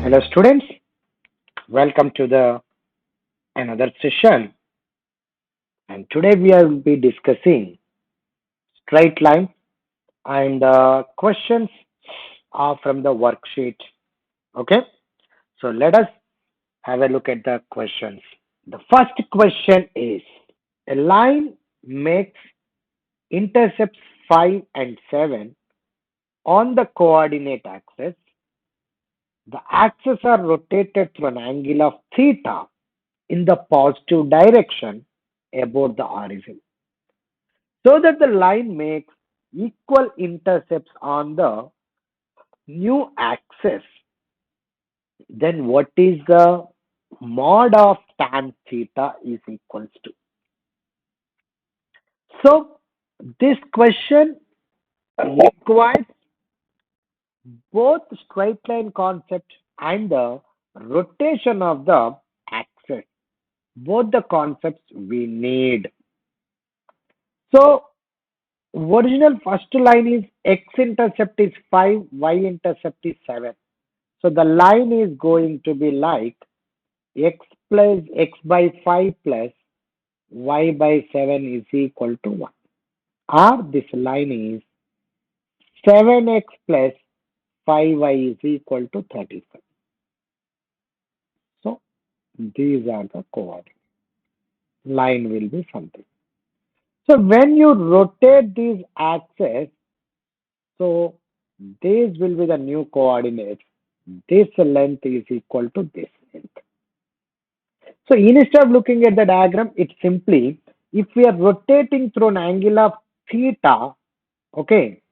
Hello students, welcome to the another session, and today we will be discussing straight line and questions are from the worksheet. Okay, so let us have a look at the questions. The first question is: a line makes intercepts 5 and 7 on the coordinate axis. The axes are rotated through an angle of theta in the positive direction about the origin, so that the line makes equal intercepts on the new axis. Then what is the mod of tan theta is equals to? So this question requires both straight line concept and the rotation of the axis. Both the concepts we need. So original first line is x-intercept is 5, y-intercept is 7. So the line is going to be like x plus x by 5 plus y by 7 is equal to 1. Or this line is 7x plus 5y is equal to 35. So these are the coordinates. Line will be something. So when you rotate these axes, so this will be the new coordinates. This length is equal to this length. So instead of looking at the diagram, it's simply if we are rotating through an angle of theta, okay,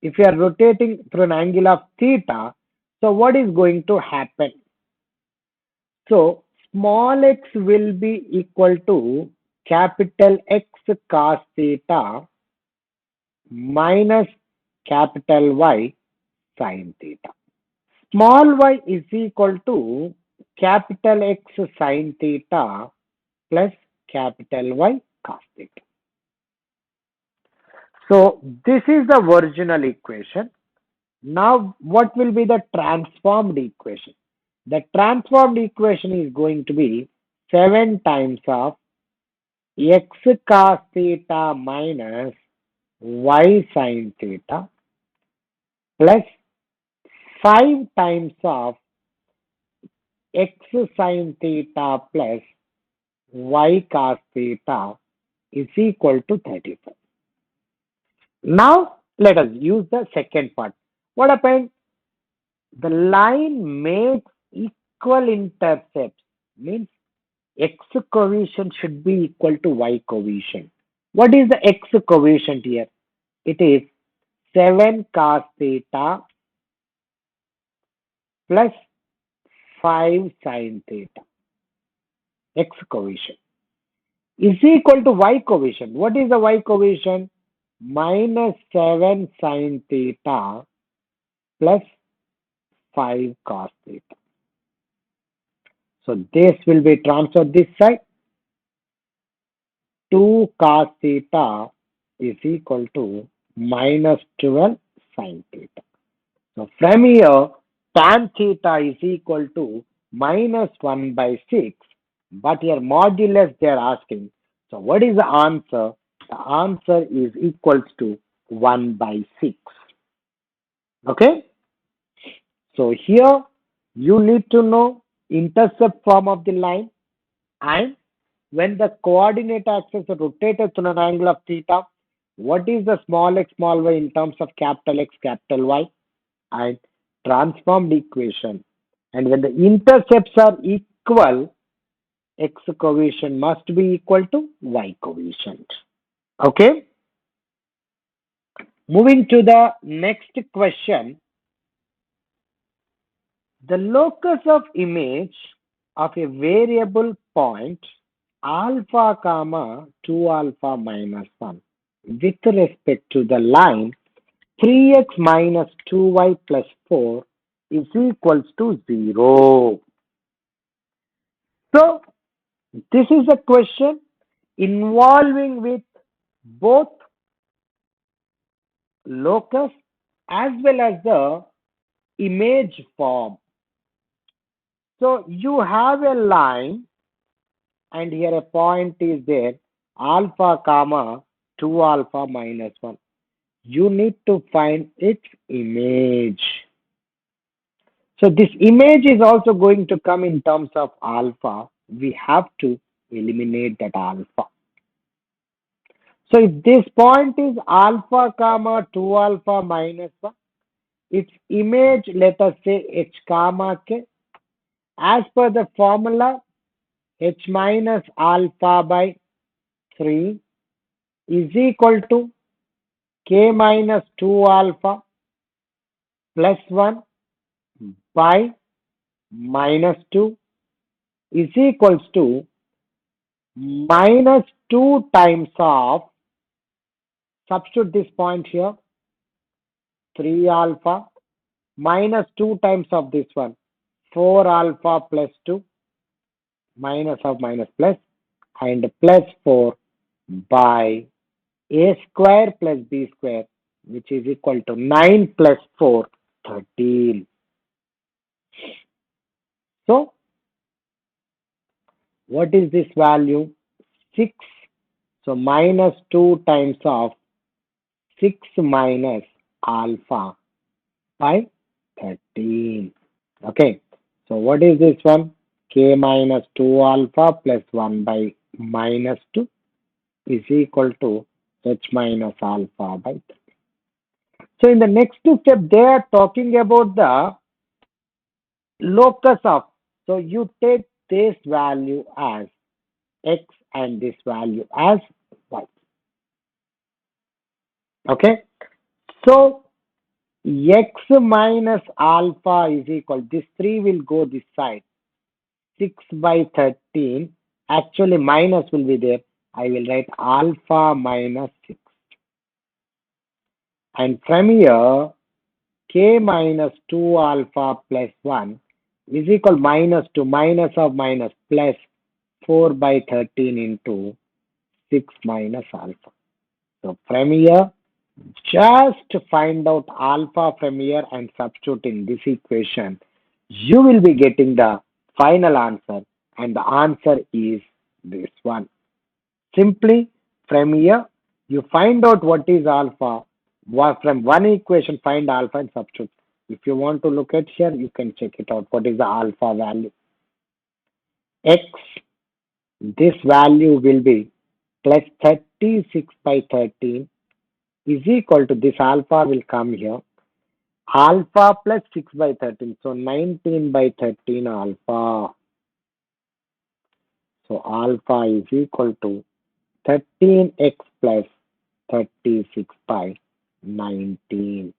if we are rotating through an angle of theta, so what is going to happen? So small x will be equal to capital X cos theta minus capital Y sin theta. Small y is equal to capital X sin theta plus capital Y cos theta. So this is the original equation. Now what will be the transformed equation? The transformed equation is going to be 7 times of x cos theta minus y sin theta plus 5 times of x sin theta plus y cos theta is equal to 35. Now let us use the second part. What happened? The line makes equal intercepts, means x coefficient should be equal to y coefficient. What is the x coefficient here? It is 7 cos theta plus 5 sin theta. X coefficient is equal to y coefficient. What is the y coefficient? Minus 7 sin theta plus 5 cos theta. So this will be transferred this side. 2 cos theta is equal to minus 12 sin theta. So from here, tan theta is equal to minus 1 by 6. But here modulus they are asking. So what is the answer? The answer is equals to 1 by 6. Okay. So here you need to know intercept form of the line, and when the coordinate axis is rotated through an angle of theta, what is the small x small y in terms of capital X capital Y, and transformed equation. And when the intercepts are equal, x coefficient must be equal to y coefficient. Okay. Moving to the next question. The locus of image of a variable point alpha comma 2 alpha minus 1 with respect to the line 3x minus 2y plus 4 is equals to 0. So this is a question involving with both locus as well as the image form. So you have a line and here a point is there, alpha comma 2 alpha minus 1. You need to find its image. So this image is also going to come in terms of alpha. We have to eliminate that alpha. So if this point is alpha comma 2 alpha minus 1, its image, let us say h comma k, as per the formula, h minus alpha by 3 is equal to k minus 2 alpha plus 1 by minus 2 is equals to minus 2 times of, substitute this point here, 3 alpha minus 2 times of this one, 4 alpha plus 2 minus of minus plus and plus 4 by a square plus b square, which is equal to 9 plus 4, 13. So what is this value? 6. So minus 2 times of 6 minus alpha by 13. Okay. So what is this one? K minus 2 alpha plus 1 by minus 2 is equal to h minus alpha by 3. So in the next step, they are talking about the locus of. So you take this value as x and this value as y. Okay. So x minus alpha is equal, this 3 will go this side, 6 by 13, actually minus will be there, I will write alpha minus 6, and from here k minus 2 alpha plus 1 is equal minus to minus of minus plus 4 by 13 into 6 minus alpha. So from here, just find out alpha from here and substitute in this equation. You will be getting the final answer, and the answer is this one. Simply from here, you find out what is alpha. From one equation, find alpha and substitute. If you want to look at here, you can check it out. What is the alpha value? X, this value will be plus 36 by 13 is equal to, this alpha will come here, alpha plus 6 by 13, so 19 by 13 alpha. So alpha is equal to 13x plus 36 by 19.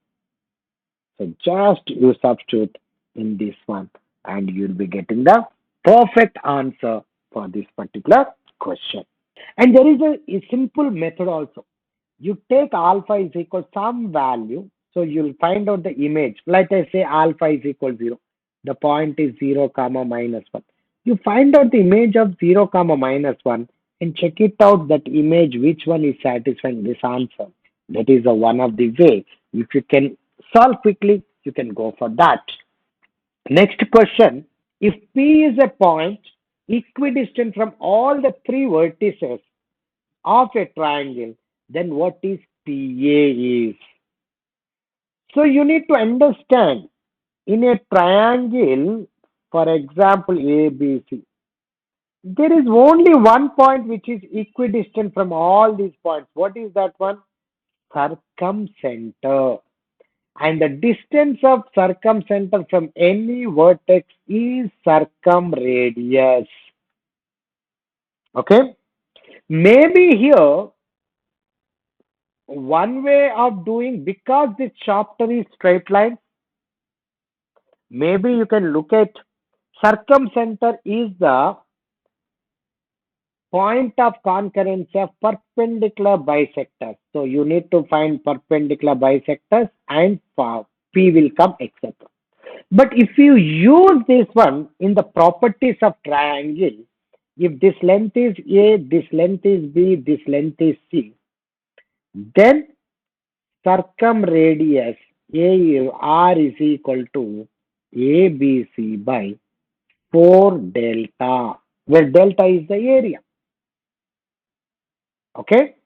So just you substitute in this one and you'll be getting the perfect answer for this particular question. And there is a simple method also. You take alpha is equal some value, so you'll find out the image. Like I say, alpha is equal 0. The point is 0 comma minus 1. You find out the image of 0 comma minus 1 and check it out, that image, which one is satisfying this answer. That is the one of the way. If you can solve quickly, you can go for that. Next question. If P is a point equidistant from all the three vertices of a triangle, then what is PA is? So you need to understand, in a triangle, for example, ABC, there is only one point which is equidistant from all these points. What is that one? Circumcenter. And the distance of circumcenter from any vertex is circumradius. Okay? Maybe here, one way of doing, because this chapter is straight line, maybe you can look at circumcenter is the point of concurrence of perpendicular bisectors. So you need to find perpendicular bisectors and P will come, etc. But if you use this one in the properties of triangle, if this length is A, this length is B, this length is C, then circumradius R is equal to ABC by 4 delta, where delta is the area. Okay.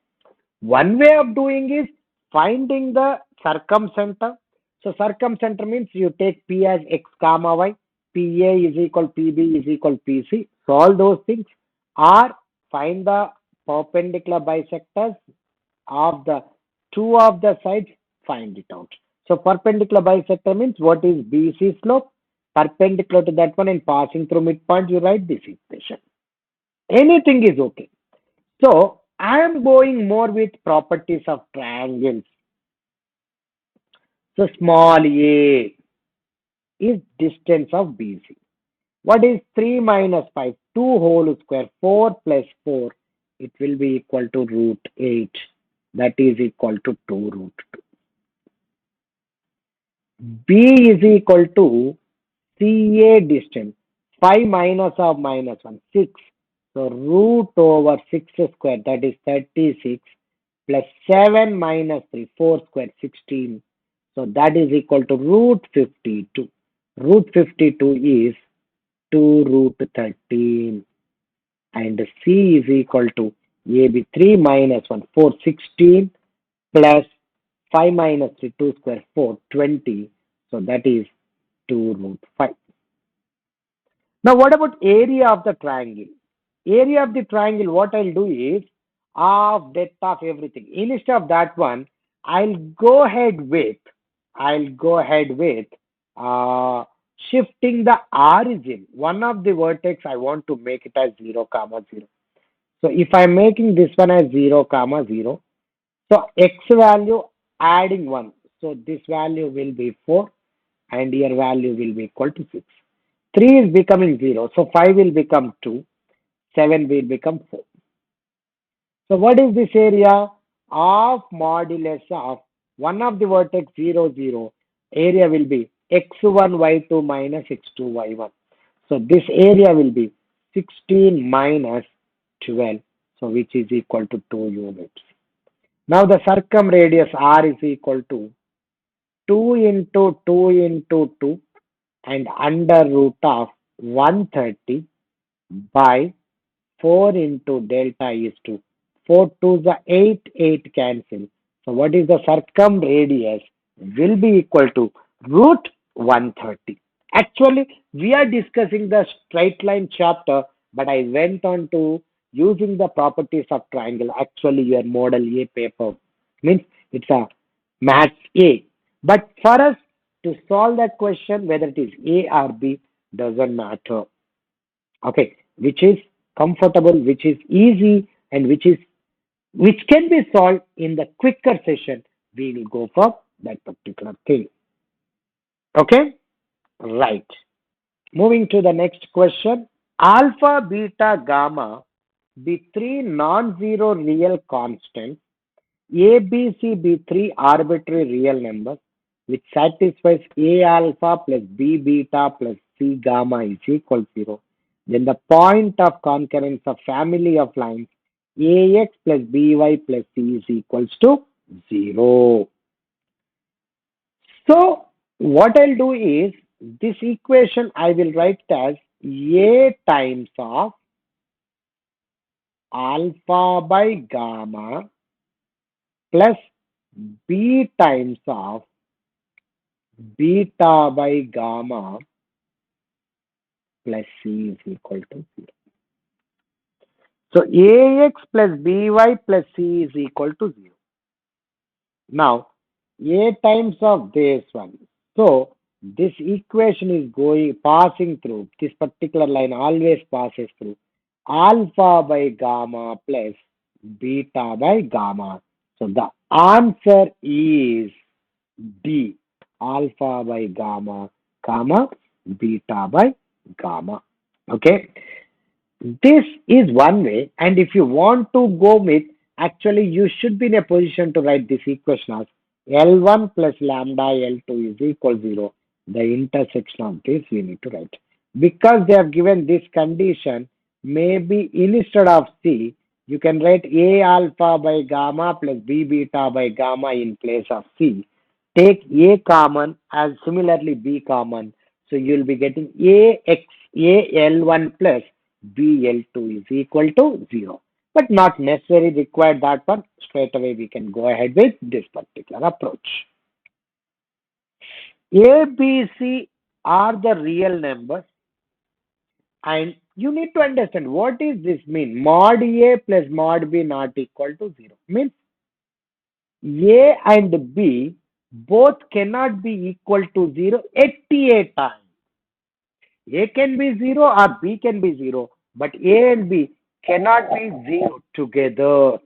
One way of doing is finding the circumcenter. So circumcenter means you take P as x comma y, PA is equal PB is equal PC. Solve those things or find the perpendicular bisectors of the two of the sides, find it out. So perpendicular bisector means what is BC slope, perpendicular to that one and passing through midpoint, you write this equation. Anything is okay. So I am going more with properties of triangles. So small a is distance of BC. What is 3 minus 5? 2 whole square. 4 plus 4. It will be equal to root 8. That is equal to 2 root 2. B is equal to CA distance. 5 minus of minus 1. 6. So root over 6 square. That is 36. Plus 7 minus 3, 4 square, 16. So that is equal to root 52. Root 52 is 2 root 13. And C is equal to AB 3 minus 1, 4, 16. Plus 5 minus 3, 2 square, 4, 20. So that is 2 root 5. Now, what about area of the triangle? Area of the triangle, what I'll do is half depth of everything. Instead of that one, I'll go ahead with I'll go ahead with uh, shifting the origin. One of the vertex I want to make it as 0 comma 0. So if I'm making this one as 0 comma 0, so x value adding 1. So this value will be 4 and your value will be equal to 6. 3 is becoming 0. So 5 will become 2. 7 will become 4. So what is this area? Of modulus of one of the vertex 0, 0. Area will be x1, y2 minus x2, y1. So this area will be 16 minus 12. So which is equal to 2 units. Now the circumradius r is equal to 2 into 2 into 2 and under root of 130 by 4 into delta is 2. 4 to the 8, 8 cancel. So what is the circumradius will be equal to root 130. Actually, we are discussing the straight line chapter, but I went on to using the properties of triangle. Actually, your model A paper means it's a maths A. But for us to solve that question, whether it is A or B, doesn't matter. Okay, which is comfortable, which is easy, and which can be solved in the quicker session, we will go for that particular thing. Okay, right. Moving to the next question. Alpha, beta, gamma be three non-zero real constants. A, B, C be three arbitrary real numbers which satisfies A alpha plus B beta plus C gamma is equal to 0. Then the point of concurrence of family of lines AX plus BY plus C is equals to 0. So what I'll do is this equation I will write as A times of alpha by gamma plus B times of beta by gamma plus C is equal to 0. So AX plus BY plus C is equal to 0. Now, A times of this one. So, this equation is passing through, this particular line always passes through alpha by gamma plus beta by gamma. So, the answer is D, alpha by gamma, gamma, beta by gamma. Okay. This is one way, and if you want to go with, actually, you should be in a position to write this equation as L1 plus lambda L2 is equal 0. The intersection of this we need to write. Because they have given this condition, maybe instead of C, you can write A alpha by gamma plus B beta by gamma in place of C. Take A common as similarly B common. So you'll be getting AL1 plus BL2 is equal to 0. But not necessarily required that one. Straight away we can go ahead with this particular approach. A, B, C are the real numbers, and you need to understand what is this mean. Mod A plus mod B not equal to 0. Means A and B both cannot be equal to 0 at a time. A can be 0 or B can be 0, but A and B cannot be 0 together.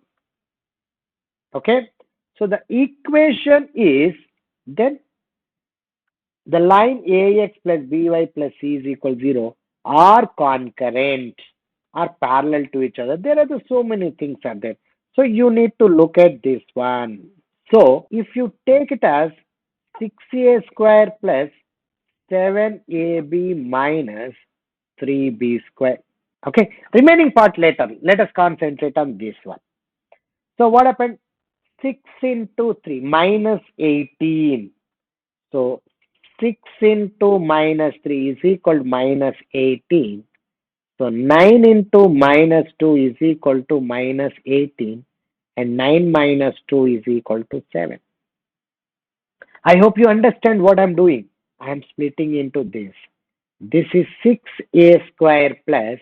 Okay? So the equation is then the line AX plus BY plus C is equal to 0 are concurrent, are parallel to each other. There are so many things are there. So you need to look at this one. So if you take it as 6A square plus 7AB minus 3B square. Okay, remaining part later. Let us concentrate on this one. So what happened? 6 into 3 minus 18. So 6 into minus 3 is equal to minus 18. So 9 into minus 2 is equal to minus 18. And 9 minus 2 is equal to 7. I hope you understand what I'm doing. I'm splitting into this. This is 6A square plus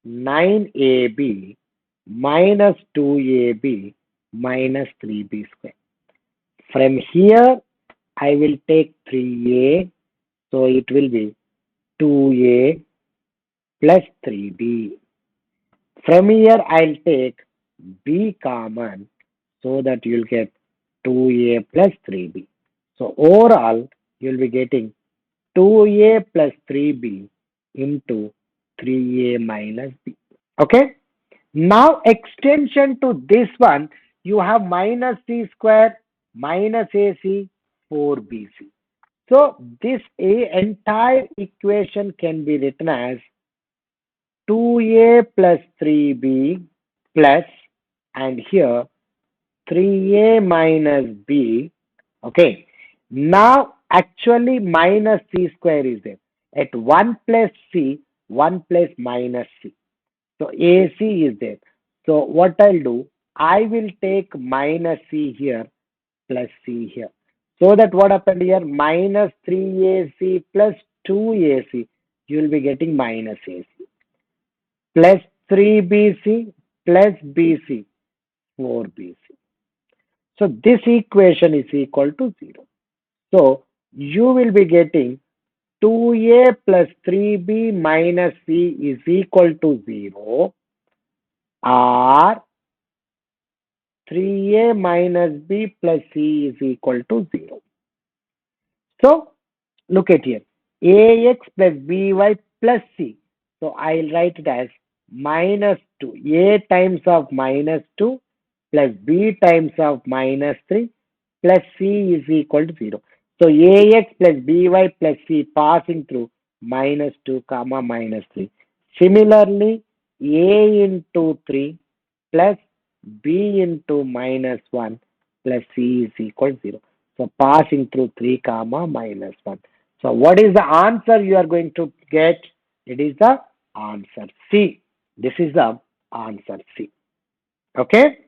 9AB minus 2AB minus 3B square. From here, I will take 3A, so it will be 2A plus 3B. From here, I'll take B common, so that you'll get 2A plus 3B. So overall, you'll be getting 2A plus 3B into 3A minus B. Okay? Now extension to this one, you have minus C square minus AC 4BC. So this entire equation can be written as 2A plus 3B plus, and here 3A minus B. Okay. Now actually minus C square is there. At 1 plus C, 1 plus minus C. So AC is there. So what I'll do, I will take minus C here plus C here. So that what happened here, minus 3AC plus 2AC, you will be getting minus AC. Plus 3BC plus BC, 4BC. So this equation is equal to 0. So you will be getting 2A plus 3B minus C is equal to 0, or 3A minus B plus C is equal to 0. So look at here. AX plus BY plus C. So I'll write it as minus 2. A times of minus 2 plus B times of minus 3 plus C is equal to 0. So AX plus BY plus C passing through minus 2 comma minus 3. Similarly, A into 3 plus B into minus 1 plus C is equal to 0. So passing through 3 comma minus 1. So what is the answer you are going to get? It is the answer C. This is the answer C. Okay?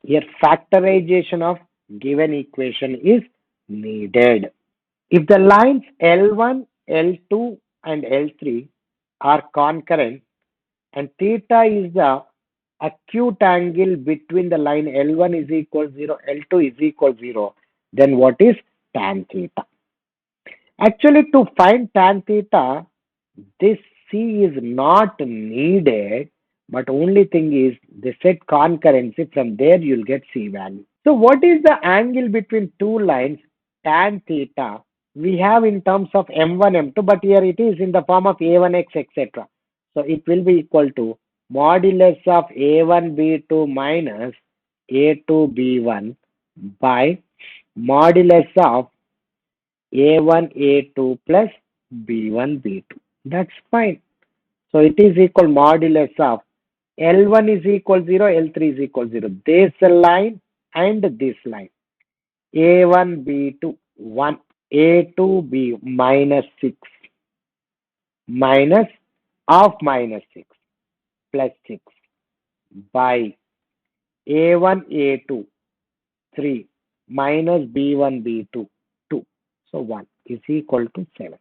Here factorization of given equation is needed. If the lines L1, L2 and L3 are concurrent and theta is the acute angle between the line L1 is equal to 0, L2 is equal to 0, then what is tan theta? Actually, to find tan theta, this C is not needed, but only thing is they set concurrency. From there, you'll get C value. So, what is the angle between two lines tan theta? We have in terms of M1, M2, but here it is in the form of A1x, etc. So, it will be equal to modulus of A1B2 minus A2B1 by modulus of A1, A2 plus B1, B2. That's fine. So it is equal modulus of L1 is equal 0, L3 is equal 0. This line and this line. A1, B2, 1, A2, B minus 6. minus of minus 6 plus 6 by A1, A2, 3 minus B1, B2, 2. So 1 is equal to 7.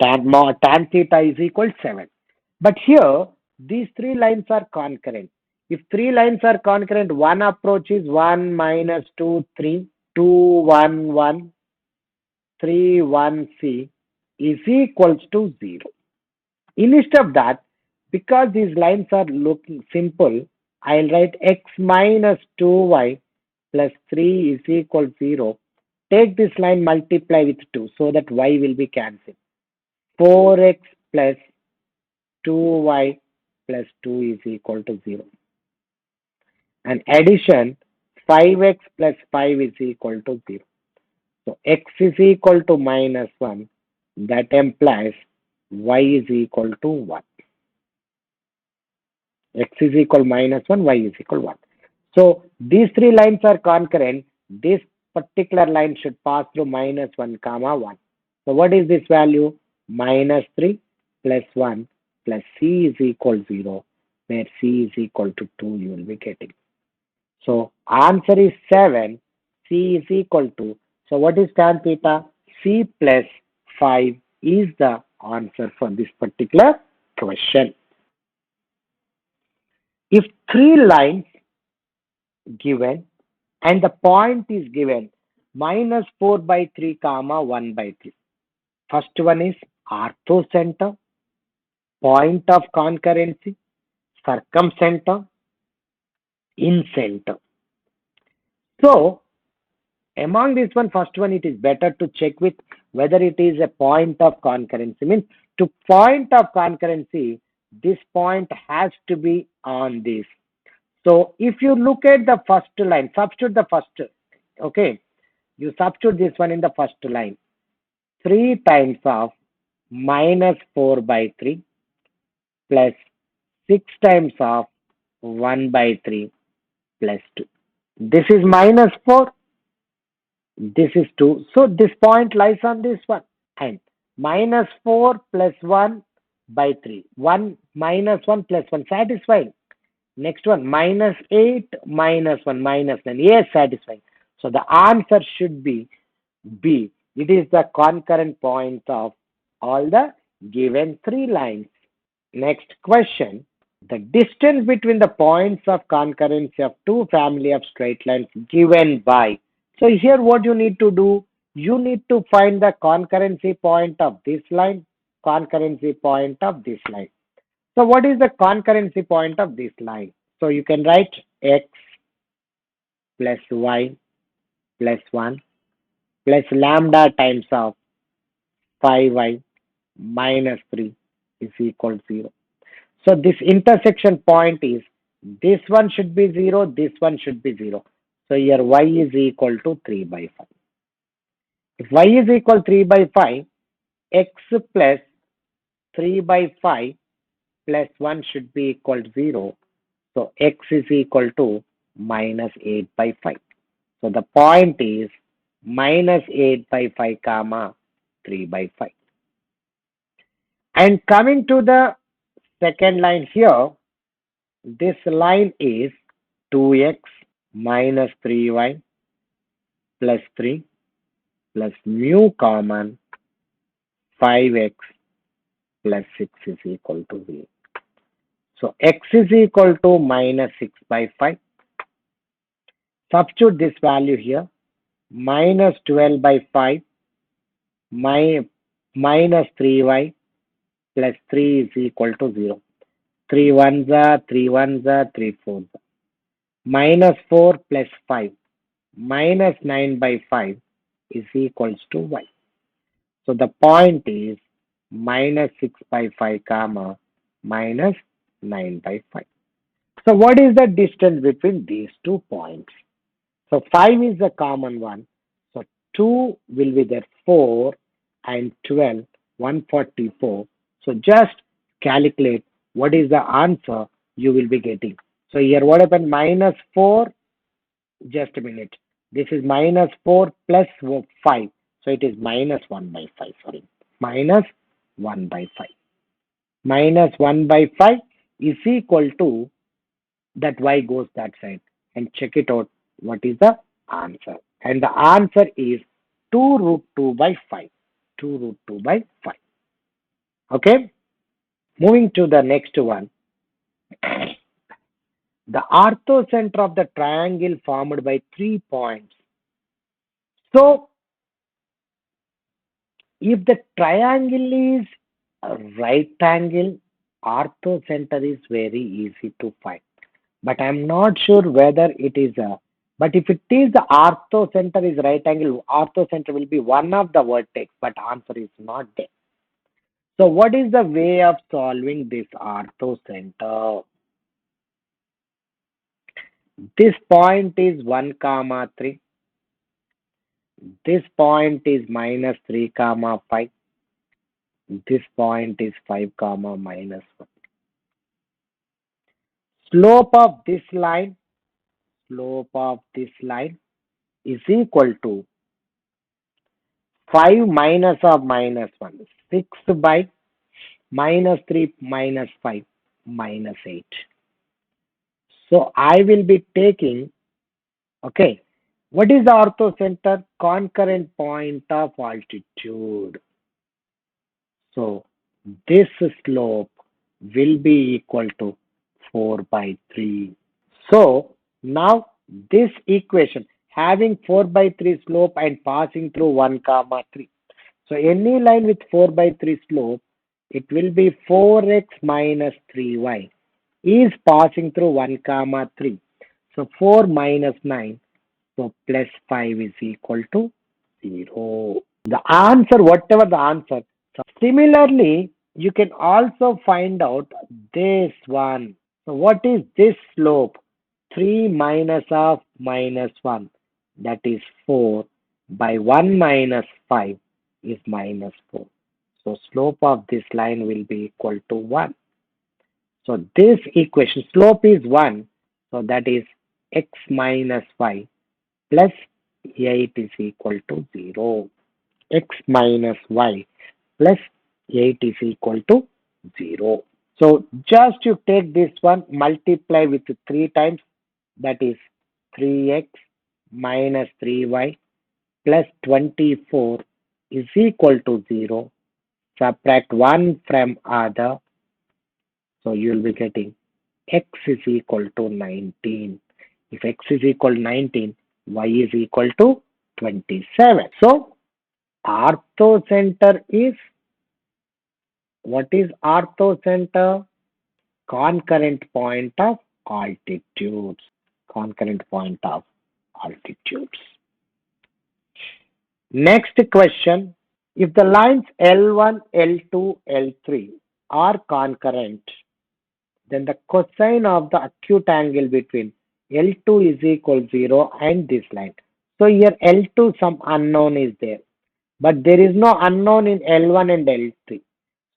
Tan theta is equal to 7. But here, these three lines are concurrent. If three lines are concurrent, one approach is 1 minus 2, 3, 2, 1, 1, 3, 1, C is equals to 0. Instead of that, because these lines are looking simple, I'll write x minus 2y plus 3 is equal to 0. Take this line, multiply with 2 so that y will be cancelled. 4x plus 2y plus 2 is equal to 0. And addition, 5x plus 5 is equal to 0. So x is equal to minus 1. That implies y is equal to 1. X is equal minus 1, y is equal 1. So these three lines are concurrent. This particular line should pass through minus 1 comma 1. So what is this value? Minus 3 plus 1 plus c is equal 0, where c is equal to 2 you will be getting. So answer is 7, c is equal to, so what is tan theta? C plus 5 is the answer for this particular question. If three lines given and the point is given minus 4 by 3 comma 1 by 3. First one is orthocenter, point of concurrency, circumcenter, incenter. So among this one, first one, it is better to check with whether it is a point of concurrency. Means to point of concurrency, this point has to be on this. So if you look at the first line, substitute the first, okay, you substitute this one in the first line. 3 times of minus 4 by 3 plus 6 times of 1 by 3 plus 2. This is minus 4, this is 2. So this point lies on this one. And minus 4 plus 1 by 3. 1 minus 1 plus 1, satisfying. Next one, minus 8 minus 1 minus 9. Yes, satisfying. So the answer should be B. It is the concurrent points of all the given three lines. Next question. The distance between the points of concurrency of two family of straight lines given by. So here what you need to do, you need to find the concurrency point of this line, concurrency point of this line. So what is the concurrency point of this line? So you can write x plus y plus 1 plus lambda times of 5y minus 3 is equal to 0. So this intersection point is, this one should be 0, this one should be 0. So here y is equal to 3 by 5. If y is equal to 3 by 5, x plus 3 by 5 plus 1 should be equal to 0. So x is equal to minus 8 by 5. So the point is minus 8 by 5 comma 3 by 5. And coming to the second line here, this line is 2x minus 3y plus 3 plus mu common 5x plus 6 is equal to 0. So x is equal to minus 6 by 5. Substitute this value here. Minus 12 by 5 minus 3y plus 3 is equal to 0. 3 ones are 3 ones are 3 fours. Minus 4 plus 5 minus 9 by 5 is equals to y. So the point is minus 6 by 5 comma minus 9 by 5. So what is the distance between these 2 points? So 5 is the common one. So 2 will be there, 4 and 12, 144. So just calculate what is the answer you will be getting. So here what happened? Minus 4, just a minute. This is minus 4 plus 5. So it is minus 1 by 5, sorry. Minus 1 by 5. Minus 1 by 5 is equal to that y goes that side and check it out. What is the answer? And the answer is 2 root 2 by 5. 2 root 2 by 5. Okay. Moving to the next one. The orthocenter of the triangle formed by 3 points. So, if the triangle is a right angle, orthocenter is very easy to find. But I'm not sure whether it is a. But if it is the orthocenter is right angle, orthocenter will be one of the vertex, but answer is not there. So, what is the way of solving this orthocenter? This point is 1 comma 3. This point is minus 3 comma 5. This point is 5 comma minus 1. Slope of this line, slope of this line is equal to 5 minus of minus 1. 6 by minus 3 minus 5 minus 8. So I will be taking, okay, what is the orthocenter? Concurrent point of altitude. So this slope will be equal to 4 by 3. So now this equation having 4 by 3 slope and passing through 1 comma 3. So any line with 4 by 3 slope, it will be 4x minus 3y is passing through 1 comma 3. So 4 minus 9, so plus 5 is equal to 0. The answer, whatever the answer. So similarly, you can also find out this one. So what is this slope? 3 minus of minus 1, that is 4 by 1 minus 5 is minus 4. So slope of this line will be equal to 1. So this equation, slope is 1, so that is x minus y plus 8 is equal to 0. X minus y plus 8 is equal to 0. So just you take this one, multiply with 3 times, that is 3x minus 3y plus 24 is equal to 0. Subtract 1 from other, so you will be getting x is equal to 19. If x is equal to 19, y is equal to 27. So orthocenter is, what is orthocenter? Concurrent point of altitudes. Concurrent point of altitudes. Next question. If the lines L1, L2, L3 are concurrent, then the cosine of the acute angle between L2 is equal to 0 and this line. So here L2 some unknown is there, but there is no unknown in L1 and L3.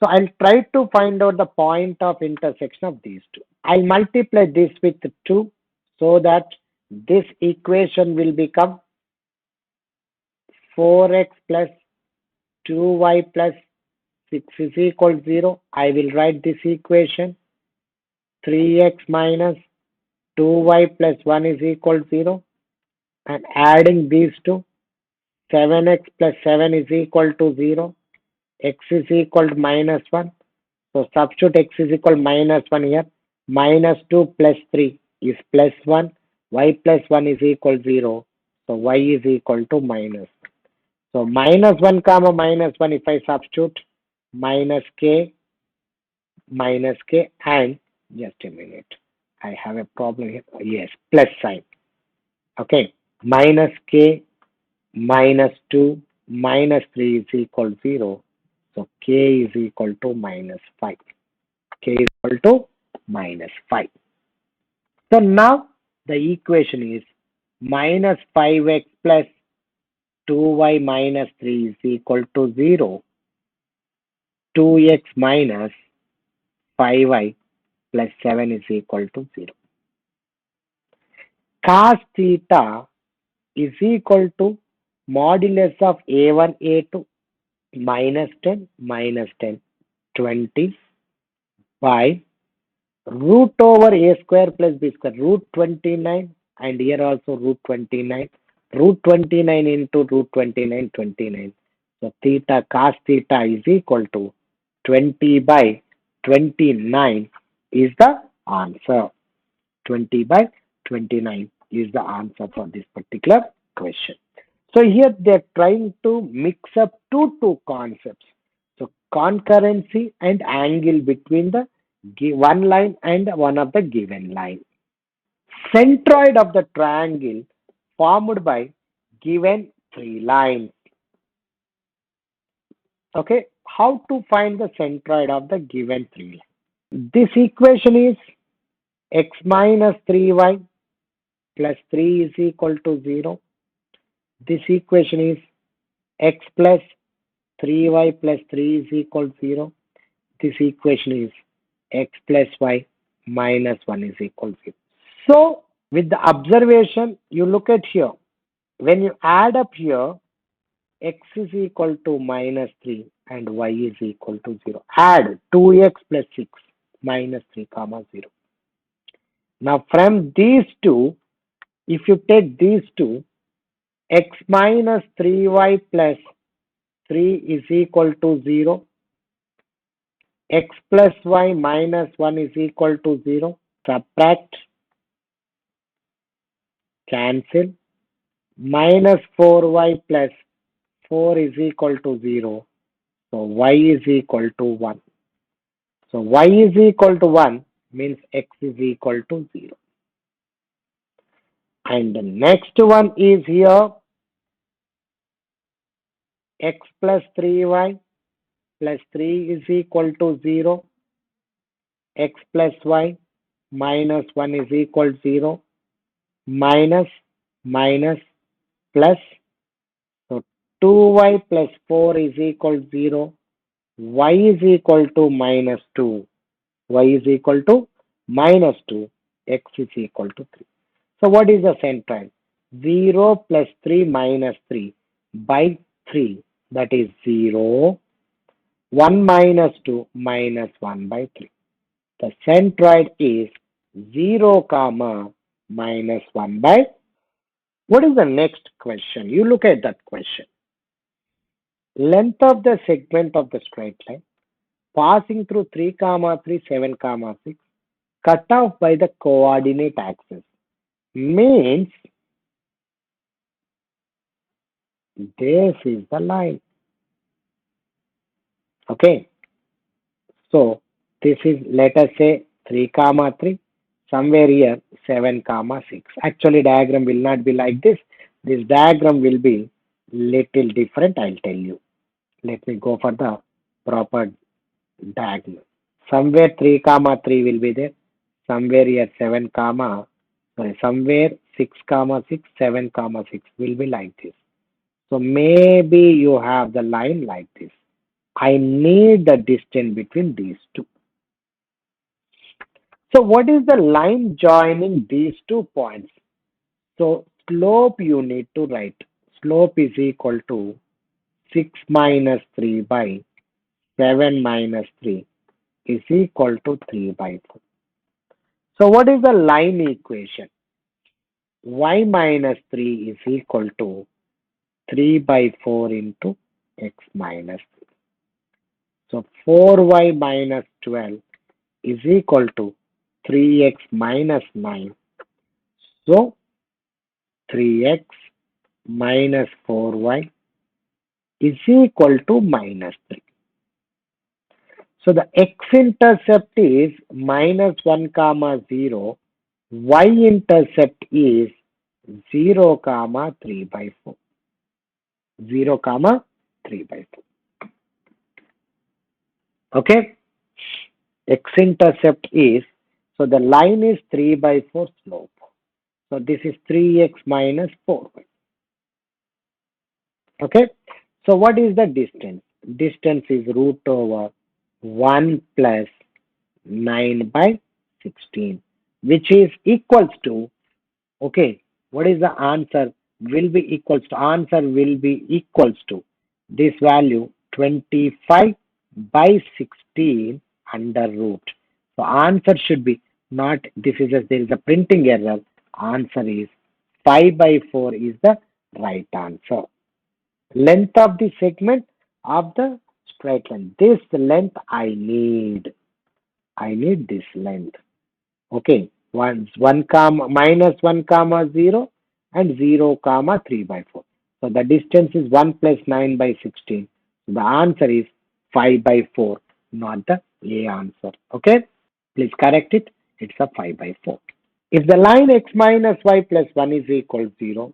So I'll try to find out the point of intersection of these two. I'll multiply this with 2 so that this equation will become 4x plus 2y plus 6 is equal to 0. I will write this equation 3x minus 2y plus 1 is equal to 0, and adding these two, 7x plus 7 is equal to 0, x is equal to minus 1. So substitute x is equal to minus 1 here. Minus 2 plus 3 is plus 1. Y plus 1 is equal to 0. So y is equal to minus. So minus 1 comma minus 1, if I substitute, minus k, and just a minute. I have a problem here. Yes, plus sign. Okay. Minus k minus 2 minus 3 is equal to 0. So k is equal to minus 5. K is equal to minus 5. So now the equation is minus 5x plus 2y minus 3 is equal to 0. 2x minus 5y plus 7 is equal to 0. Cos theta is equal to modulus of a1 a2 minus 10 minus 10 20 by root over a square plus b square, root 29, and here also root 29, root 29 into root 29, 29. So theta cos theta is equal to 20 by 29 is the answer. 20 by 29 is the answer for this particular question. So here they're trying to mix up two concepts. So concurrency and angle between the one line and one of the given line. Centroid of the triangle formed by given three lines. Okay, how to find the centroid of the given three lines? This equation is x minus 3y plus 3 is equal to 0. This equation is x plus 3y plus 3 is equal to 0. This equation is x plus y minus 1 is equal to 0. So, with the observation, you look at here. When you add up here, x is equal to minus 3 and y is equal to 0. Add 2x plus 6 minus 3 comma 0. Now, from these two, if you take these two, x minus 3y plus 3 is equal to 0. X plus y minus 1 is equal to 0. Subtract, cancel. Minus 4y plus 4 is equal to 0. So y is equal to 1. So y is equal to 1 means x is equal to 0. And the next one is here x plus 3y plus 3 is equal to 0. X plus y minus 1 is equal to 0. Minus, minus, plus. So 2y plus 4 is equal to 0. Y is equal to minus 2. Y is equal to minus 2. X is equal to 3. So what is the centroid? 0 plus 3 minus 3 by 3. That is 0. 1 minus 2 minus 1 by 3. The centroid is 0 comma minus 1 by. What is the next question? You look at that question. Length of the segment of the straight line passing through 3 comma 3, 7 comma 6, cut off by the coordinate axis means this is the line. Okay, so this is, let us say, 3 comma 3, somewhere here 7 comma 6. Actually diagram will not be like this. This diagram will be little different, I'll tell you. Let me go for the proper diagonal. Somewhere 3 comma 3 will be there. Somewhere here 7 comma, sorry, somewhere 6 comma 6, 7 comma 6 will be like this. So maybe you have the line like this. I need the distance between these two. So what is the line joining these 2 points? So slope you need to write. Slope is equal to 6 minus 3 by 7 minus 3 is equal to 3 by 4. So what is the line equation? Y minus 3 is equal to 3 by 4 into x minus 3. So 4y minus 12 is equal to 3x minus 9. So 3x minus 4y is equal to minus 3. So the x-intercept is minus 1 comma 0. Y-intercept is 0 comma 3 by 4. 0 comma 3 by 4. Okay. X-intercept is, so the line is 3 by 4 slope. So this is 3x minus 4y. Okay. So what is the distance? Distance is root over 1 plus 9 by 16, which is equals to, okay, what is the answer? Will be equals to, answer will be equals to this value 25 by 16. 16 under root. So answer should be not this is there is a printing error. Answer is 5 by 4 is the right answer. Length of the segment of the straight line. This length I need. I need this length. Okay. One comma minus 1 comma 0 and 0 comma 3 by 4. So the distance is 1 plus 9 by 16. So the answer is 5 by 4, not the A answer. Okay. Please correct it. It's a 5 by 4. If the line x minus y plus 1 is equal to 0,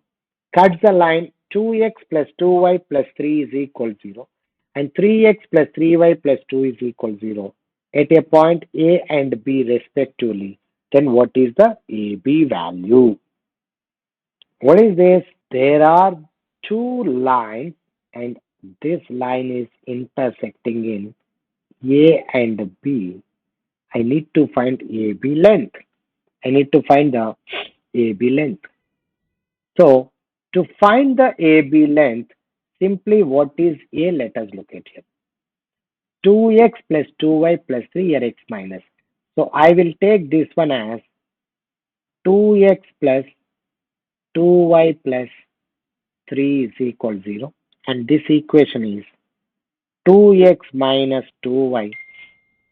cuts the line 2x plus 2y plus 3 is equal to 0 and 3x plus 3y plus 2 is equal to 0 at a point A and B respectively, then what is the AB value? What is this? There are two lines and this line is intersecting in A and B. I need to find AB length. I need to find the AB length. So to find the AB length, simply what is A? Let us look at here. 2x plus 2y plus 3 here x minus. So I will take this one as 2x plus 2y plus 3 is equal to 0 and this equation is 2x minus 2y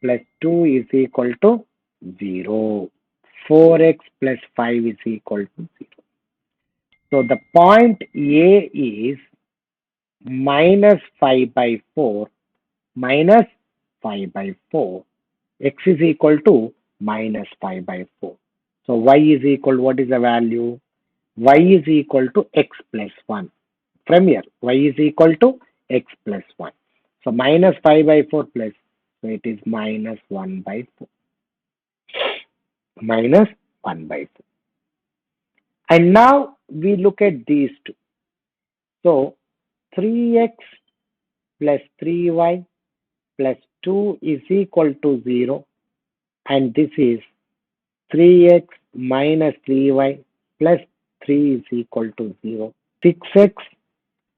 plus 2 is equal to 0. 4x plus 5 is equal to 0. So the point A is minus 5 by 4 minus 5 by 4. X is equal to minus 5 by 4. So y is equal, what is the value? Y is equal to x plus 1. From here, y is equal to x plus 1. So minus 5 by 4 plus, so it is minus 1 by 4. Minus 1 by 4. And now we look at these two. So 3x plus 3y plus 2 is equal to 0 and this is 3x minus 3y plus 3 is equal to 0. 6x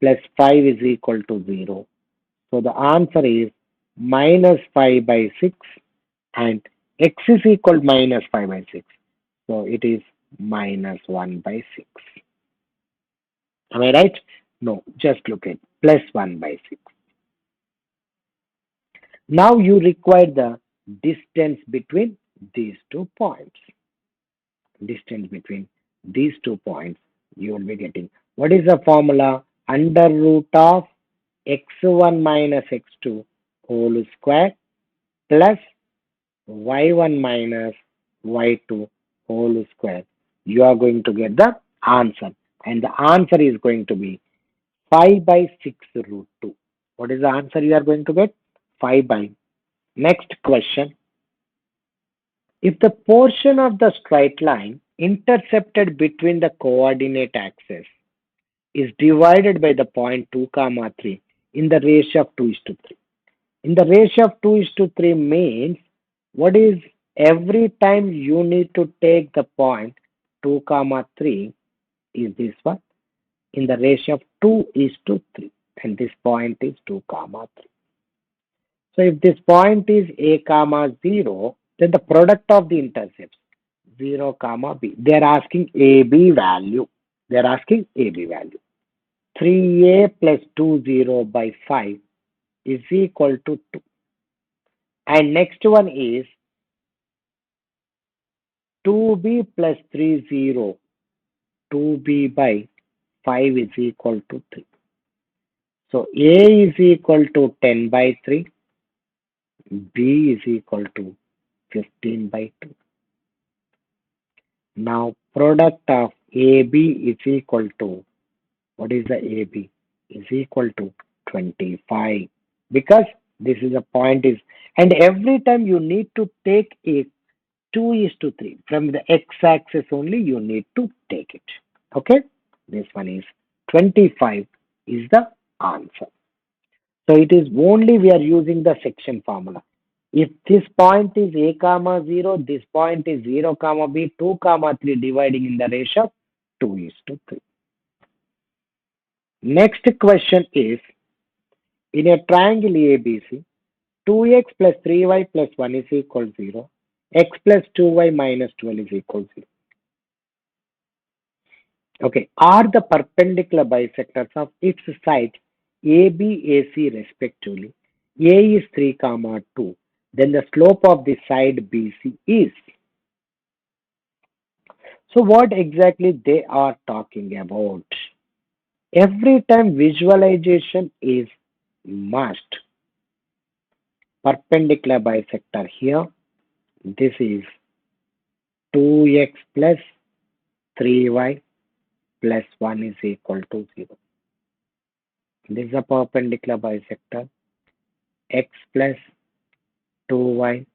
plus 5 is equal to 0. So the answer is minus 5 by 6 and x is equal to minus 5 by 6. So it is minus 1 by 6. Am I right? No, just look at plus 1 by 6. Now you require the distance between these 2 points. Distance between these 2 points you will be getting. What is the formula? Under root of x1 minus x2 whole square plus y1 minus y2 whole square. You are going to get the answer and the answer is going to be 5 by 6 root 2. What is the answer you are going to get? 5 by. Next question. If the portion of the straight line intercepted between the coordinate axes is divided by the point 2 comma 3 in the ratio of 2 is to 3. In the ratio of 2 is to 3 means what is every time you need to take the point 2 comma 3 is this one in the ratio of 2 is to 3 and this point is 2 comma 3. So if this point is a comma 0, then the product of the intercepts 0 comma b. They are asking AB value. They are asking AB value. 3a plus 20 by 5 is equal to 2. And next one is 2b plus 30. 2b by 5 is equal to 3. So a is equal to 10 by 3. B is equal to 15 by 2. Now product of AB is equal to, what is the AB? Is equal to 25 because this is a point is, and every time you need to take a 2 is to 3 from the x-axis only you need to take it. Okay, this one is 25 is the answer. So it is only we are using the section formula. If this point is a comma 0, this point is 0 comma b, 2 comma 3 dividing in the ratio of 2 is to 3. Next question is, in a triangle ABC, 2x plus 3y plus 1 is equal to 0. X plus 2y minus 12 is equal to 0. Okay, are the perpendicular bisectors of its sides AB, AC respectively. A is 3 comma 2. Then the slope of the side BC is. So what exactly they are talking about? Every time visualization is must. Perpendicular bisector here. This is 2x plus 3y plus 1 is equal to 0. This is a perpendicular bisector. X plus 2y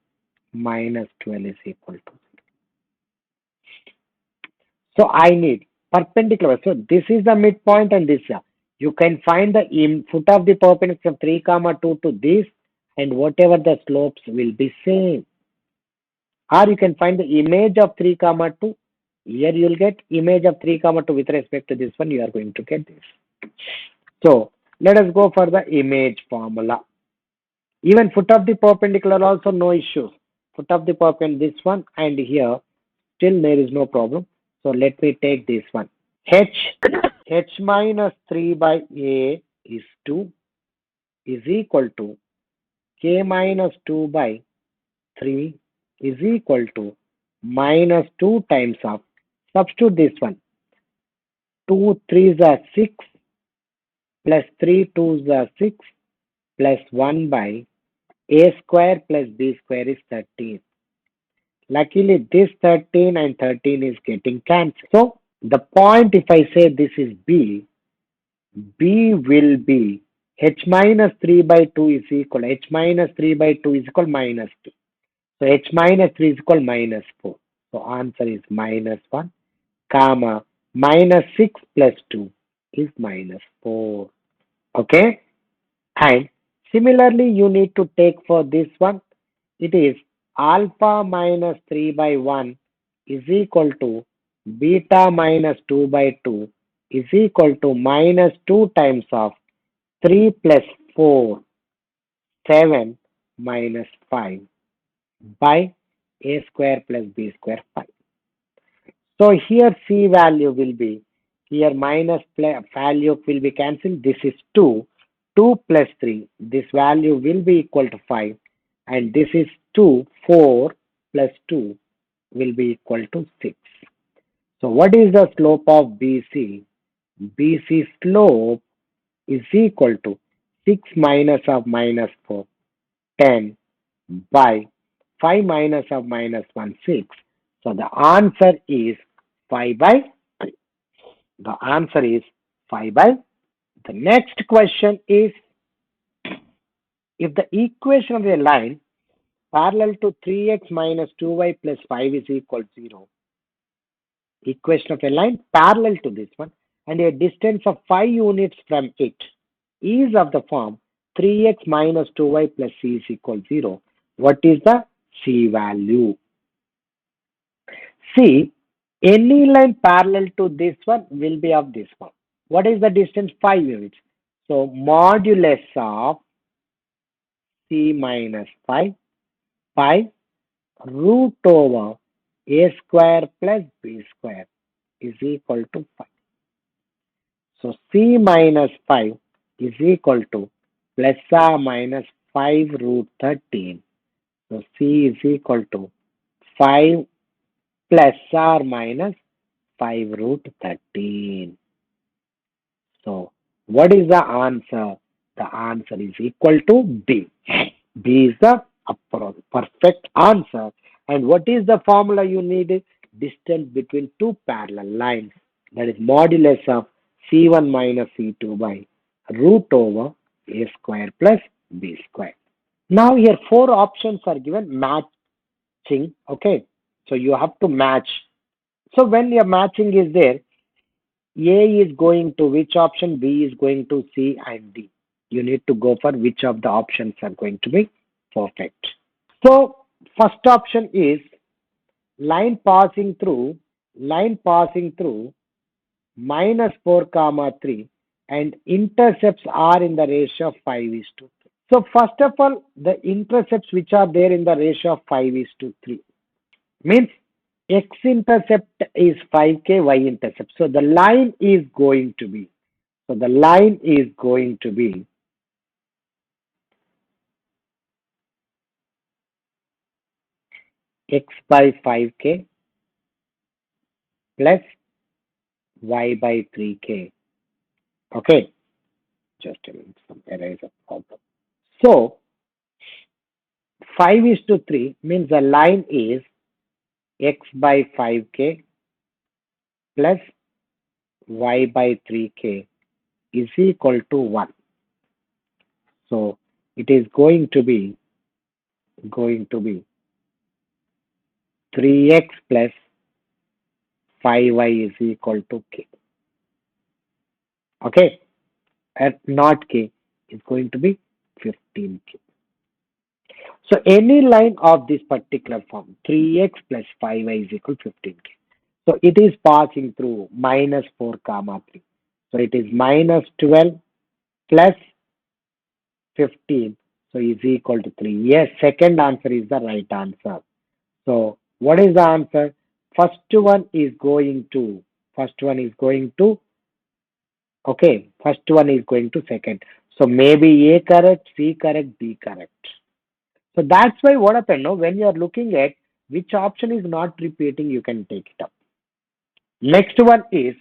minus 12 is equal to 0. So I need perpendicular. So this is the midpoint and this. You can find the foot of the perpendicular from 3 comma 2 to this, and whatever the slopes will be same. Or you can find the image of 3 comma 2. Here you will get image of 3 comma 2 with respect to this one. You are going to get this. So let us go for the image formula. Even foot of the perpendicular also no issues. Foot of the perpendicular this one and here still there is no problem. So let me take this one. H minus 3 by A is 2 is equal to K minus 2 by 3 is equal to minus 2 times of, substitute this one, 2 3s are 6 plus 3 2s are 6 plus 1 by A square plus B square is 13. Luckily this 13 and 13 is getting cancelled. So the point, if I say this is B, B will be H minus 3 by 2 is equal, H minus 3 by 2 is equal minus 2. So H minus 3 is equal minus 4. So answer is minus 1, comma, minus 6 plus 2 is minus 4. Okay? And similarly, you need to take for this one, it is alpha minus 3 by 1 is equal to beta minus 2 by 2 is equal to minus 2 times of 3 plus 4, 7 minus 5 by a square plus b square 5. So here C value will be, here minus value will be cancelled. This is 2. 2 plus 3. This value will be equal to 5. And this is 2. 4 plus 2 will be equal to 6. So what is the slope of BC? BC slope is equal to 6 minus of minus 4, 10 by 5 minus of minus 1, 6. So the answer is 5 by 3. The answer is 5 by 3. The next question is, if the equation of a line parallel to 3x minus 2y plus 5 is equal to 0, equation of a line parallel to this one and a distance of 5 units from it is of the form 3x minus 2y plus c is equal to 0. What is the c value? See, any line parallel to this one will be of this one. What is the distance? 5 units. So modulus of c minus 5 pi root over a square plus b square is equal to 5. So c minus 5 is equal to plus or minus 5 root 13. So c is equal to 5 plus or minus 5 root 13. So what is the answer? The answer is equal to B. B is the perfect answer. And what is the formula you need? Distance between two parallel lines. That is modulus of C1 minus C2 by root over A square plus B square. Now here 4 options are given, matching. Okay. So you have to match. So when your matching is there, A is going to which option, B is going to C and D. You need to go for which of the options are going to be perfect. So first option is line passing through minus 4 comma 3 and intercepts are in the ratio of 5 is to 3. So first of all, the intercepts which are there in the ratio of 5 is to 3 means x-intercept is 5k, y-intercept. So the line is going to be, so the line is going to be x by 5k plus y by 3k. Okay, just a minute, some error is a problem. So 5 is to 3 means the line is x by 5k plus y by 3k is equal to 1. So it is going to be 3x plus 5y is equal to k. Okay, and not k is going to be 15k. So any line of this particular form, 3x plus 5y is equal to 15k. So it is passing through minus 4 comma 3. So it is minus 12 plus 15. So is equal to 3. Yes, second answer is the right answer. So what is the answer? First one is going to, first one is going to, okay, first one is going to second. So maybe A correct, C correct, D correct. So that's why what happened, no? When you are looking at which option is not repeating, you can take it up. Next one is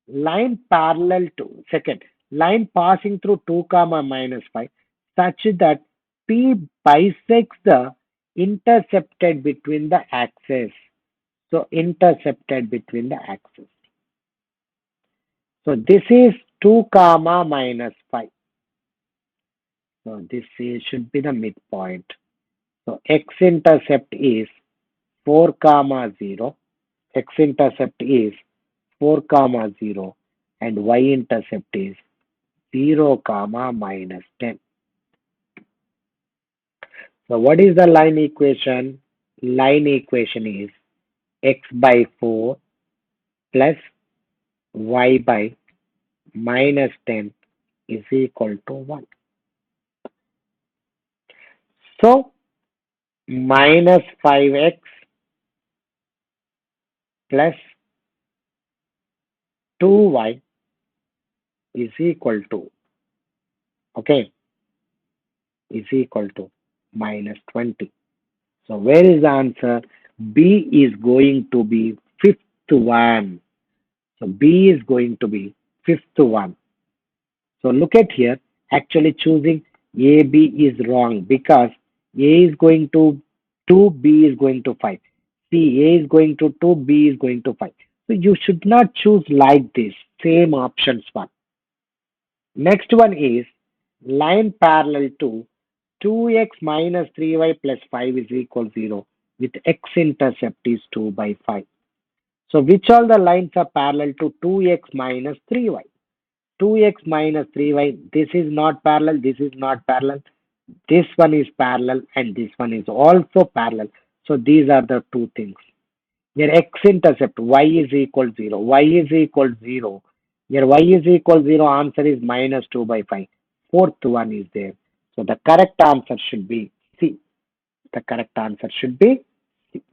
line parallel to, second, line passing through 2 comma minus 5 such that P bisects the intercepted between the axes. So intercepted between the axes. So this is 2 comma minus 5. So this should be the midpoint. So x-intercept is 4 comma 0. X-intercept is 4 comma 0 and y-intercept is 0 comma minus 10. So what is the line equation? Line equation is x by 4 plus y by minus 10 is equal to 1. So minus 5x plus 2y is equal to, okay, is equal to minus 20. So where is the answer? B is going to be fifth one. So B is going to be fifth one. So look at here. Actually choosing A, B is wrong because A is going to 2, B is going to 5. C, A is going to 2, B is going to 5. So you should not choose like this. Same options one. Next one is line parallel to 2x minus 3y plus 5 is equal 0 with x-intercept is 2 by 5. So which all the lines are parallel to 2x minus 3y? 2x minus 3y, this is not parallel, this is not parallel, this one is parallel and this one is also parallel. So these are the two things. Your x-intercept, y is equal 0, y is equal 0. Your y is equal 0, answer is minus 2 by 5. Fourth one is there. So the correct answer should be C. The correct answer should be C.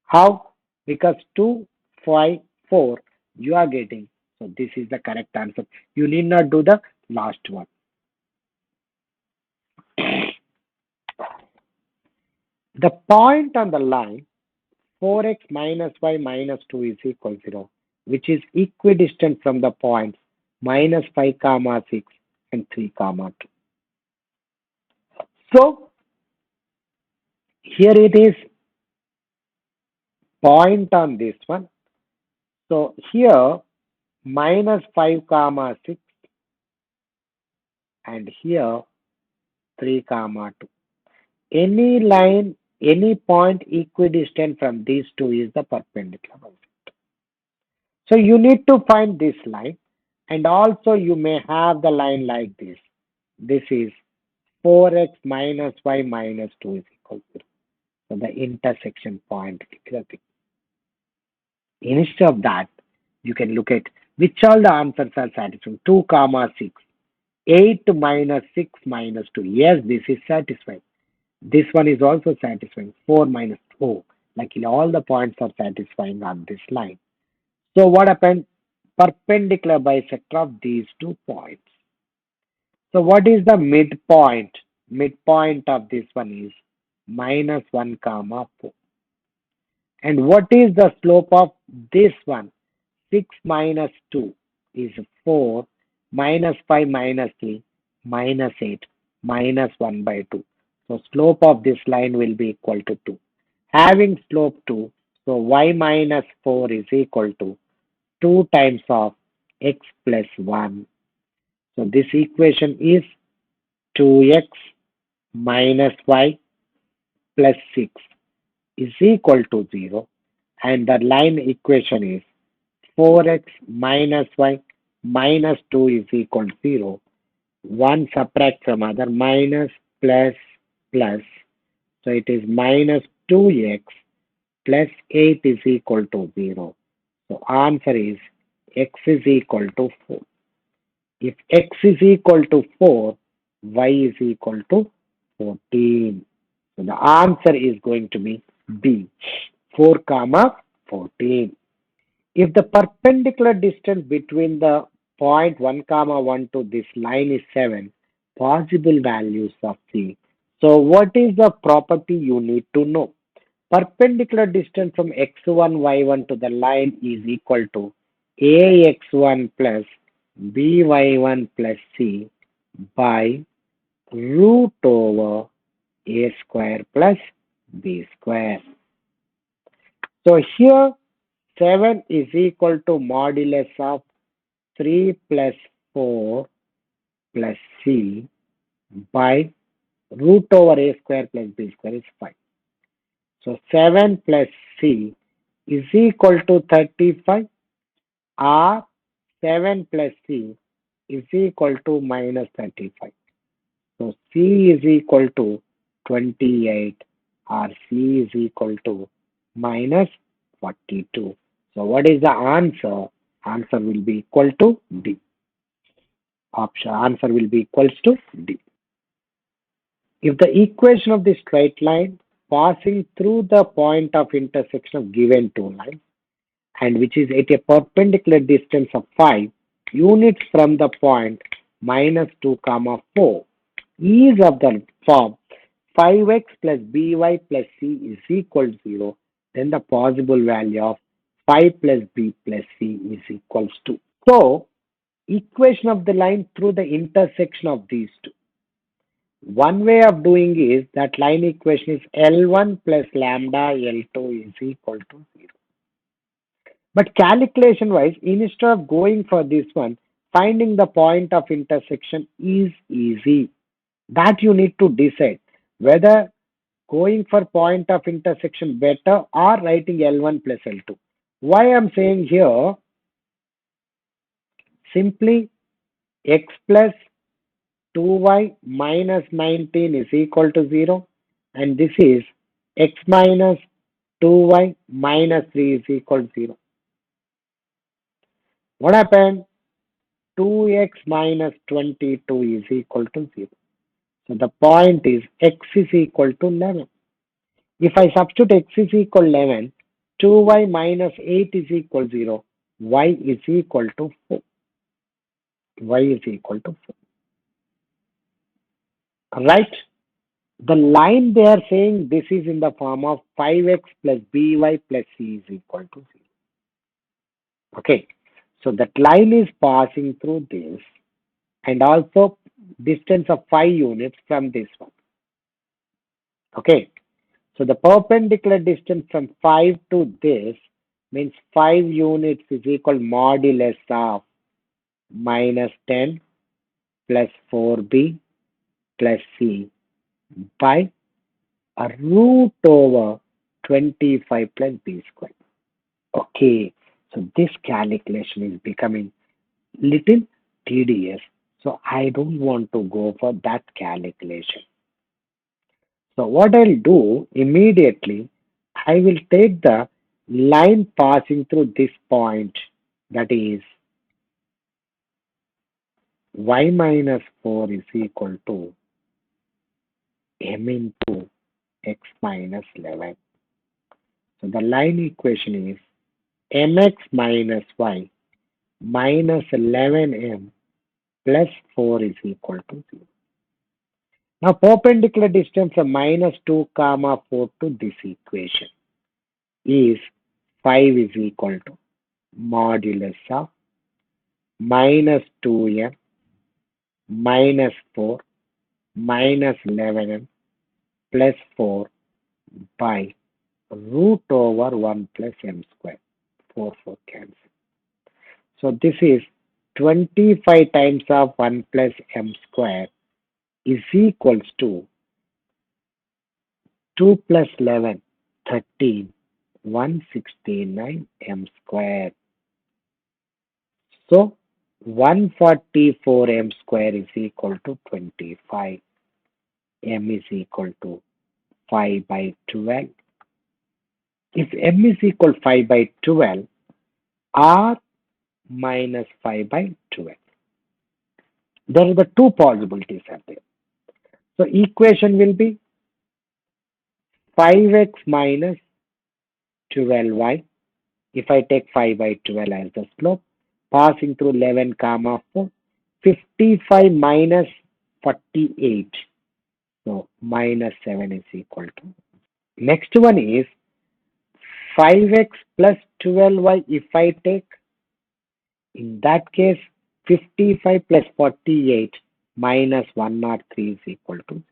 How? Because 2, 5, 4 you are getting. So this is the correct answer. You need not do the last one. The point on the line 4x minus y minus 2 is equal to 0, which is equidistant from the points minus 5 comma 6 and 3 comma 2. So here it is point on this one. So here minus 5 comma 6 and here 3 comma 2. Any line, any point equidistant from these two is the perpendicular. So you need to find this line and also you may have the line like this. This is 4x minus y minus 2 is equal to 0. So the intersection point. Instead of that, you can look at which all the answers are satisfying. 2 comma 6 8 minus 6 minus 2. Yes, this is satisfying. This one is also satisfying. 4 minus 4. Like all the points are satisfying on this line. So what happened? Perpendicular bisector of these 2 points. So what is the midpoint? Midpoint of this one is minus 1 comma 4. And what is the slope of this one? 6 minus 2 is 4, minus 5 minus 3, minus 8, minus 1 by 2. So slope of this line will be equal to 2. Having slope 2, so y minus 4 is equal to 2 times of x plus 1. So this equation is 2x minus y plus 6 is equal to 0, and the line equation is 4x minus y minus 2 is equal to 0. 1 subtract from other, minus plus plus. So it is minus 2x plus 8 is equal to 0. So answer is x is equal to 4. If x is equal to 4, y is equal to 14. So the answer is going to be B, 4 comma 14. If the perpendicular distance between the point 1 comma 1 to this line is 7, possible values of C. So what is the property you need to know? Perpendicular distance from x1, y1 to the line is equal to ax1 plus by1 plus c by root over a square plus b square. So here 7 is equal to modulus of 3 plus 4 plus c by root over a square plus b square is 5. So 7 plus c is equal to 35, or 7 plus c is equal to minus 35. So c is equal to 28, or c is equal to minus 42. So what is the answer? Answer will be equal to D. Option answer will be equals to D. If the equation of the straight line passing through the point of intersection of given two lines, and which is at a perpendicular distance of 5 units from the point minus 2 comma 4 is of the form 5x plus by plus c is equal to 0, then the possible value of 5 plus b plus c is equals to. So equation of the line through the intersection of these two. One way of doing is that line equation is L1 plus lambda L2 is equal to 0. But calculation wise, instead of going for this one, finding the point of intersection is easy. That you need to decide whether going for point of intersection better or writing L1 plus L2. Why I'm saying here, simply x plus 2y minus 19 is equal to 0, and this is x minus 2y minus 3 is equal to 0. What happened? 2x minus 22 is equal to 0. So the point is x is equal to 11. If I substitute x is equal to 11, 2y minus 8 is equal to 0, y is equal to 4. Y is equal to 4. Right? The line they are saying this is in the form of 5x plus by plus c is equal to 0. Okay. So that line is passing through this, and also distance of 5 units from this one. Okay. So the perpendicular distance from 5 to this means 5 units is equal modulus of minus 10 plus 4b plus c by a root over 25 plus b square. Okay, so this calculation is becoming little tedious. So I don't want to go for that calculation. So what I'll do immediately, I will take the line passing through this point, that is y minus 4 is equal to m into x minus 11. So the line equation is mx minus y minus 11m plus 4 is equal to 0. Now perpendicular distance from minus 2 comma 4 to this equation is 5 is equal to modulus of minus 2m minus 4 minus 11m plus 4 by root over 1 plus m square. 4 4 cancel. So this is 25 times of 1 plus m square is equals to 2 plus 11, 13, 169 m square. So 144 m square is equal to 25. M is equal to 5 by 12. If m is equal to 5 by 12, r minus 5 by 12. There are the two possibilities are there. So equation will be 5x minus 12y. If I take 5 by 12 as the slope, passing through 11 comma 4, 55 minus 48. So minus 7 is equal to. Next one is 5x plus 12y. If I take, in that case, 55 plus 48 minus 103 is equal to 0.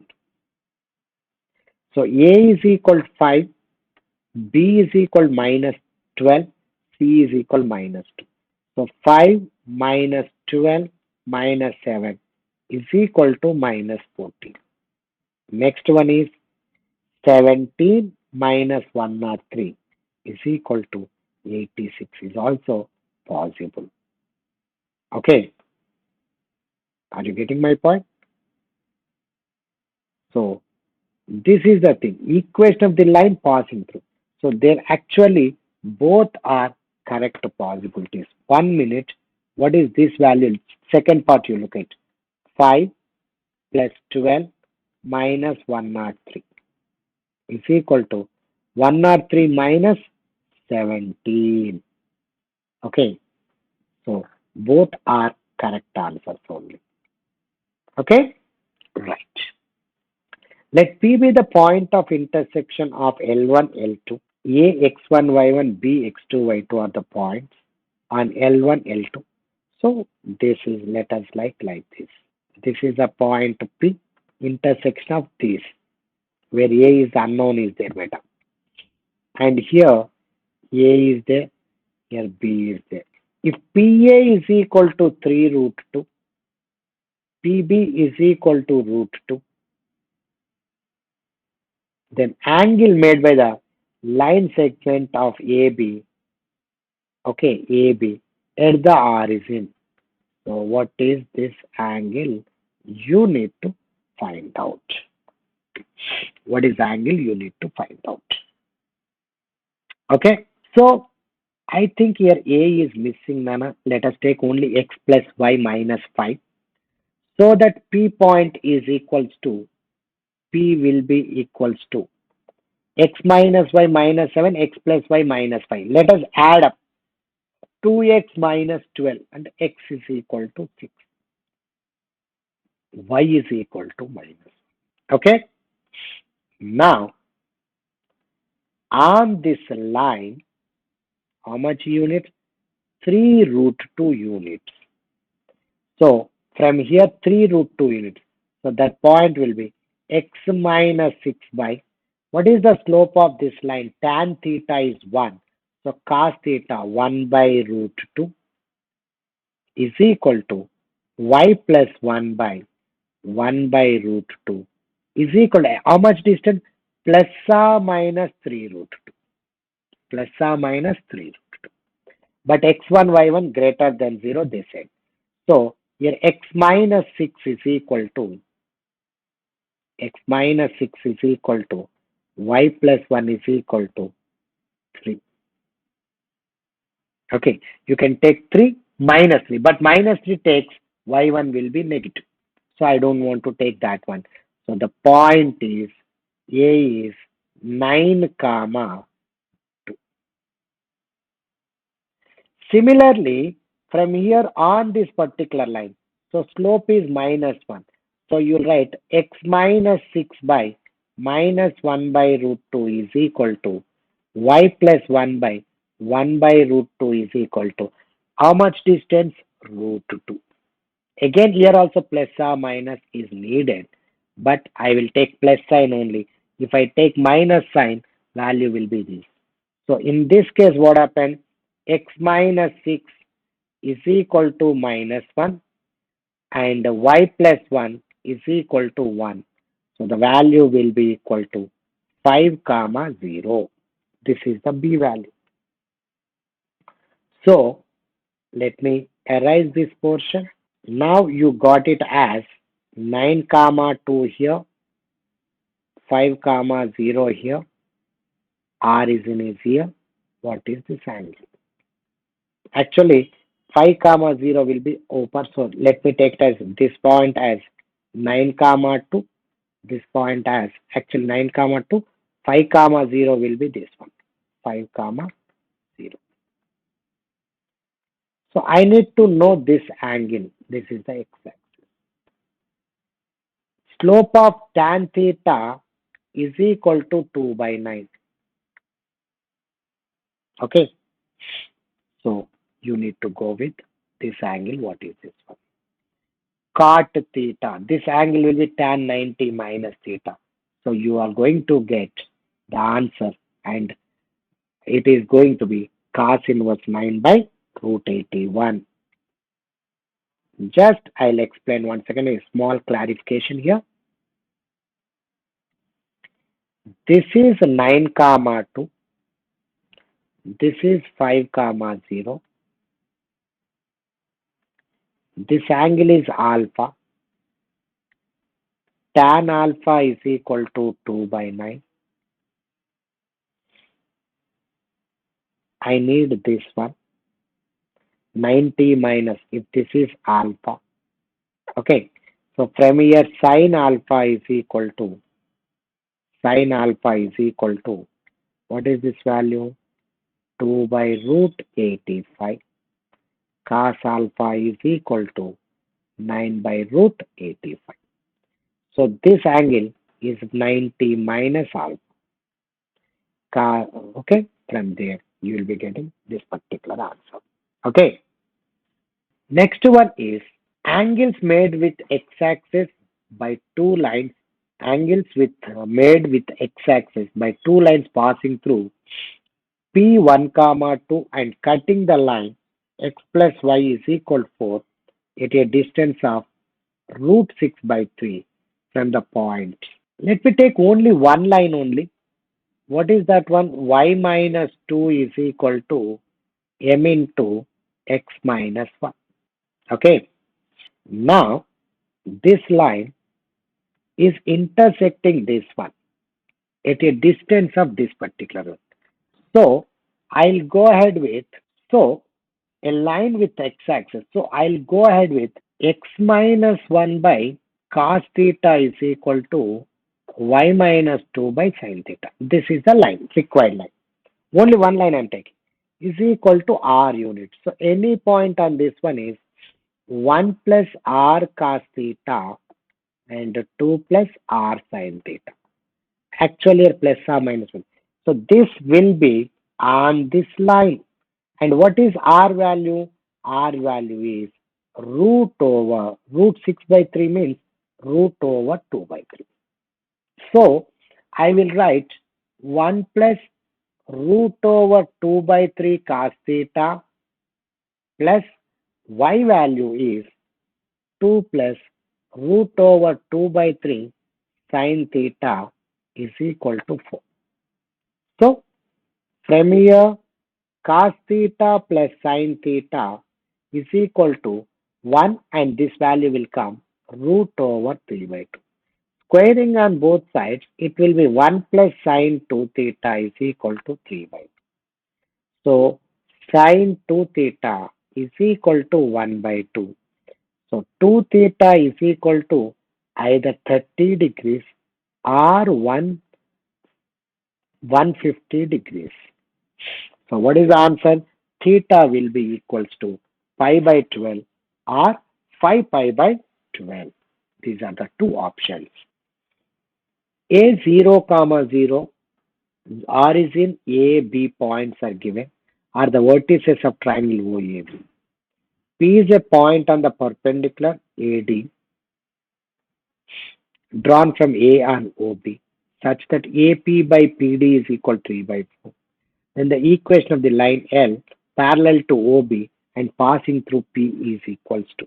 So A is equal to 5, B is equal to minus 12, C is equal to minus 2. So 5 minus 12 minus 7 is equal to minus 14. Next one is 17 minus 103 is equal to 86 is also possible. Okay, are you getting my point? So this is the thing, equation of the line passing through. So there actually both are correct possibilities. 1 minute, what is this value? Second part you look at. 5 plus 12 minus 103 is equal to 103 minus 17. Okay, so both are correct answers only. Okay, right. Let P be the point of intersection of L1, L2. A, X1, Y1, B, X2, Y2 are the points on L1, L2. So this is, let us like this. This is a point P, intersection of these, where A is unknown is there, beta. And here A is there, here B is there. If PA is equal to 3 root 2, PB is equal to root 2, then angle made by the line segment of AB, okay, AB at the origin. So what is this angle? You need to find out. What is the angle? You need to find out. Okay. So I think here A is missing, Nana. Let us take only x plus y minus 5. So that P point is equals to, P will be equals to x minus y minus 7, x plus y minus 5. Let us add up 2x minus 12 and x is equal to 6. Y is equal to minus. Okay. Now, on this line, how much units? 3 root 2 units. So, from here, 3 root 2 units. So, that point will be x minus 6 by, what is the slope of this line? Tan theta is 1. So, cos theta 1 by root 2 is equal to y plus 1 by 1 by root 2 is equal to how much distance? Plus or minus 3 root 2. Plus or minus 3 root 2. But x1, y1 greater than 0, they said. So here x minus 6 is equal to, x minus 6 is equal to y plus 1 is equal to 3. Okay, you can take 3 minus 3, but minus 3 takes y1 will be negative. So I don't want to take that one. So the point is A is 9 comma. Similarly, from here on this particular line, so slope is minus 1. So you write x minus 6 by minus 1 by root 2 is equal to y plus 1 by 1 by root 2 is equal to how much distance? Root 2. Again, here also plus or minus is needed, but I will take plus sign only. If I take minus sign, value will be this. So in this case, what happened? X minus 6 is equal to minus 1 and y plus 1 is equal to 1. So the value will be equal to 5 comma 0. This is the B value. So let me erase this portion. Now you got it as 9 comma 2 here, 5 comma 0 here, R is in is here. What is this angle? Actually, 5 comma 0 will be open. So let me take it as this point as 9 comma 2. This point as actually 9 comma 2. 5 comma 0 will be this one. 5 comma 0. So I need to know this angle. This is the x-axis. Slope of tan theta is equal to 2 by 9. Okay. So you need to go with this angle. What is this one? Cot theta. This angle will be tan 90 minus theta. So you are going to get the answer and it is going to be cos inverse 9 by root 81. Just I'll explain once again a small clarification here. This is 9 comma 2. This is 5 comma 0. This angle is alpha. Tan alpha is equal to 2 by 9. I need this one. 90 minus, if this is alpha. Okay. So from here, sine alpha is equal to, what is this value? 2 by root 85. Cos alpha is equal to 9 by root 85. So this angle is 90 minus alpha. Okay. From there, you will be getting this particular answer. Okay. Next one is angles made with x-axis by two lines. Angles with made with x-axis by two lines passing through P1 comma 2 and cutting the line x plus y is equal to 4 at a distance of root 6 by 3 from the point. Let me take only one line only. What is that one? Y minus 2 is equal to m into x minus 1. Okay. Now, this line is intersecting this one at a distance of this particular one. So, I'll go ahead with, so a line with x-axis. So, I'll go ahead with x minus 1 by cos theta is equal to y minus 2 by sin theta. This is the line, required line. Only one line I'm taking is equal to r unit. So, any point on this one is 1 plus r cos theta and 2 plus r sin theta. Actually, plus or minus 1. So this will be on this line. And what is r value? R value is root over root 6 by 3 means root over 2 by 3. So I will write 1 plus root over 2 by 3 cos theta plus y value is 2 plus root over 2 by 3 sin theta is equal to 4. So from here, cos theta plus sin theta is equal to 1 and this value will come root over 3 by 2. Squaring on both sides, it will be 1 plus sin 2 theta is equal to 3 by 2. So sin 2 theta is equal to 1 by 2. So 2 theta is equal to either 30 degrees or 150 degrees. So what is the answer? Theta will be equals to pi by 12 or 5 pi by 12. These are the two options. A 0 comma 0 origin A, B points are given are the vertices of triangle OAB. P is a point on the perpendicular AD drawn from A and OB such that AP by PD is equal to 3 by 4. Then the equation of the line L parallel to OB and passing through P is equals to.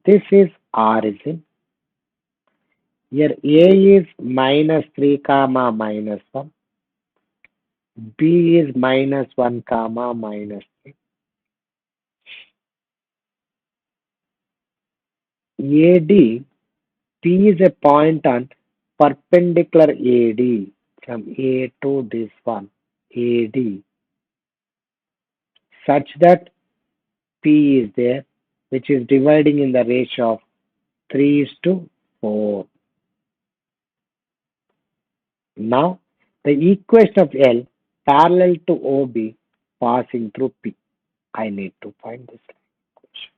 This is origin. Here A is minus 3 comma minus 1. B is minus 1 comma minus 3. AD, P is a point on perpendicular AD from A to this one, AD, such that P is there, which is dividing in the ratio of 3 is to 4. Now, the equation of L parallel to OB passing through P. I need to find this equation.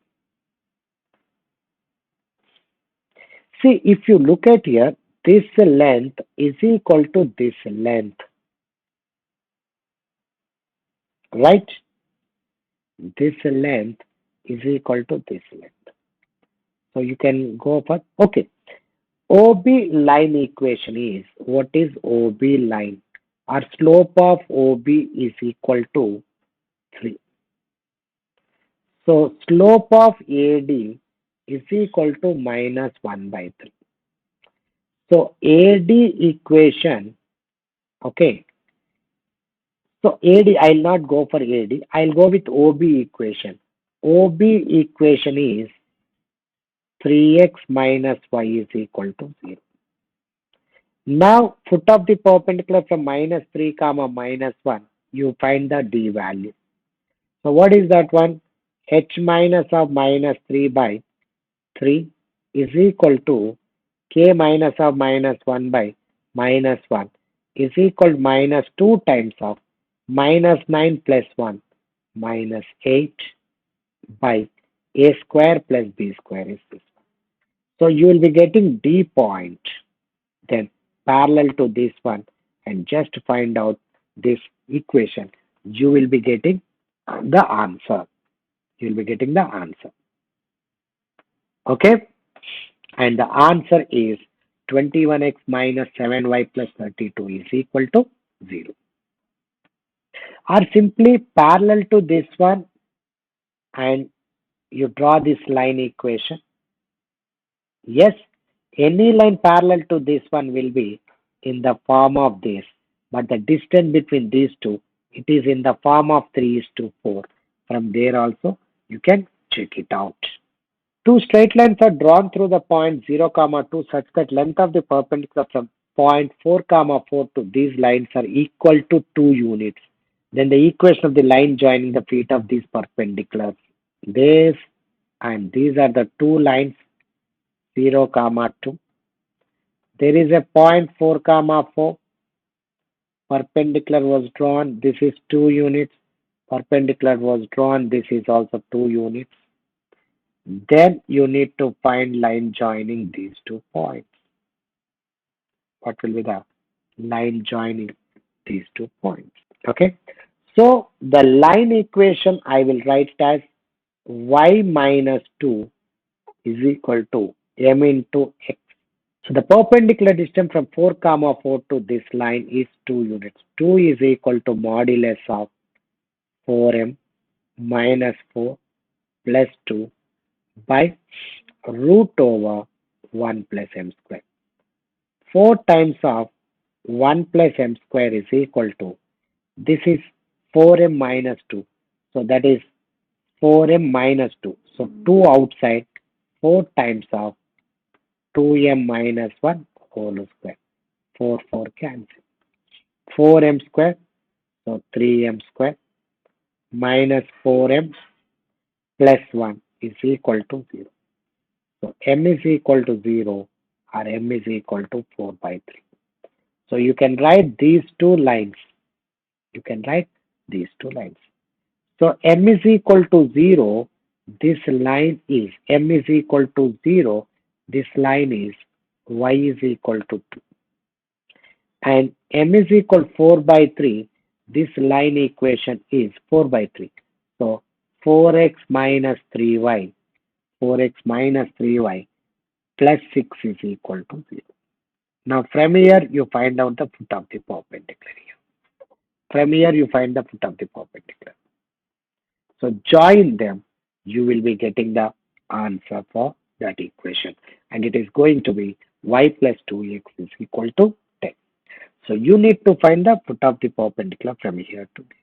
See, if you look at here, this length is equal to this length, right? This length is equal to this length. So you can go for, okay. OB line equation is, what is OB line? Our slope of OB is equal to 3. So slope of AD is equal to minus 1 by 3. So AD equation, okay. So AD, I'll not go for AD. I'll go with OB equation. OB equation is 3x minus y is equal to 0. Now, foot of the perpendicular from minus 3 comma minus 1, you find the d value. So what is that one? H minus of minus 3 by 3 is equal to k minus of minus 1 by minus 1 is equal to minus 2 times of minus 9 plus 1 minus 8 by a square plus b square is this. So you will be getting d point, then parallel to this one, and just find out this equation. You will be getting the answer. You will be getting the answer. Okay? And the answer is 21x minus 7y plus 32 is equal to 0. Or simply parallel to this one and you draw this line equation. Yes, any line parallel to this one will be in the form of this, but the distance between these two, it is in the form of 3 is to 4. From there also, you can check it out. Two straight lines are drawn through the point 0, comma 2 such that length of the perpendicular from point 4, comma 4 to these lines are equal to 2 units. Then the equation of the line joining the feet of these perpendiculars. This and these are the two lines 0, comma 2. There is a point 4, comma 4. Perpendicular was drawn. This is 2 units. Perpendicular was drawn. This is also 2 units. Then you need to find line joining these 2 points. What will be the line joining these 2 points? Okay. So the line equation I will write it as y minus 2 is equal to m into x. So the perpendicular distance from 4, comma 4 to this line is 2 units. 2 is equal to modulus of 4m minus 4 plus 2 by root over 1 plus m square. 4 times of 1 plus m square is equal to, this is 4m minus 2. So that is 4m minus 2. So 2 outside, 4 times of 2m minus 1 whole square. 4 cancel. 4m square, so 3m square minus 4m plus 1 is equal to 0. So m is equal to 0 or m is equal to 4 by 3. So you can write these two lines. You can write these two lines. So m is equal to 0. This line is m is equal to 0. This line is y is equal to 2. And m is equal 4 by 3. This line equation is 4 by 3. So 4x minus 3y, 4x minus 3y plus 6 is equal to 0. Now from here you find out the foot of the perpendicular here. From here you find the foot of the perpendicular. So join them, you will be getting the answer for that equation. And it is going to be y plus 2x is equal to 10. So you need to find the foot of the perpendicular from here to there.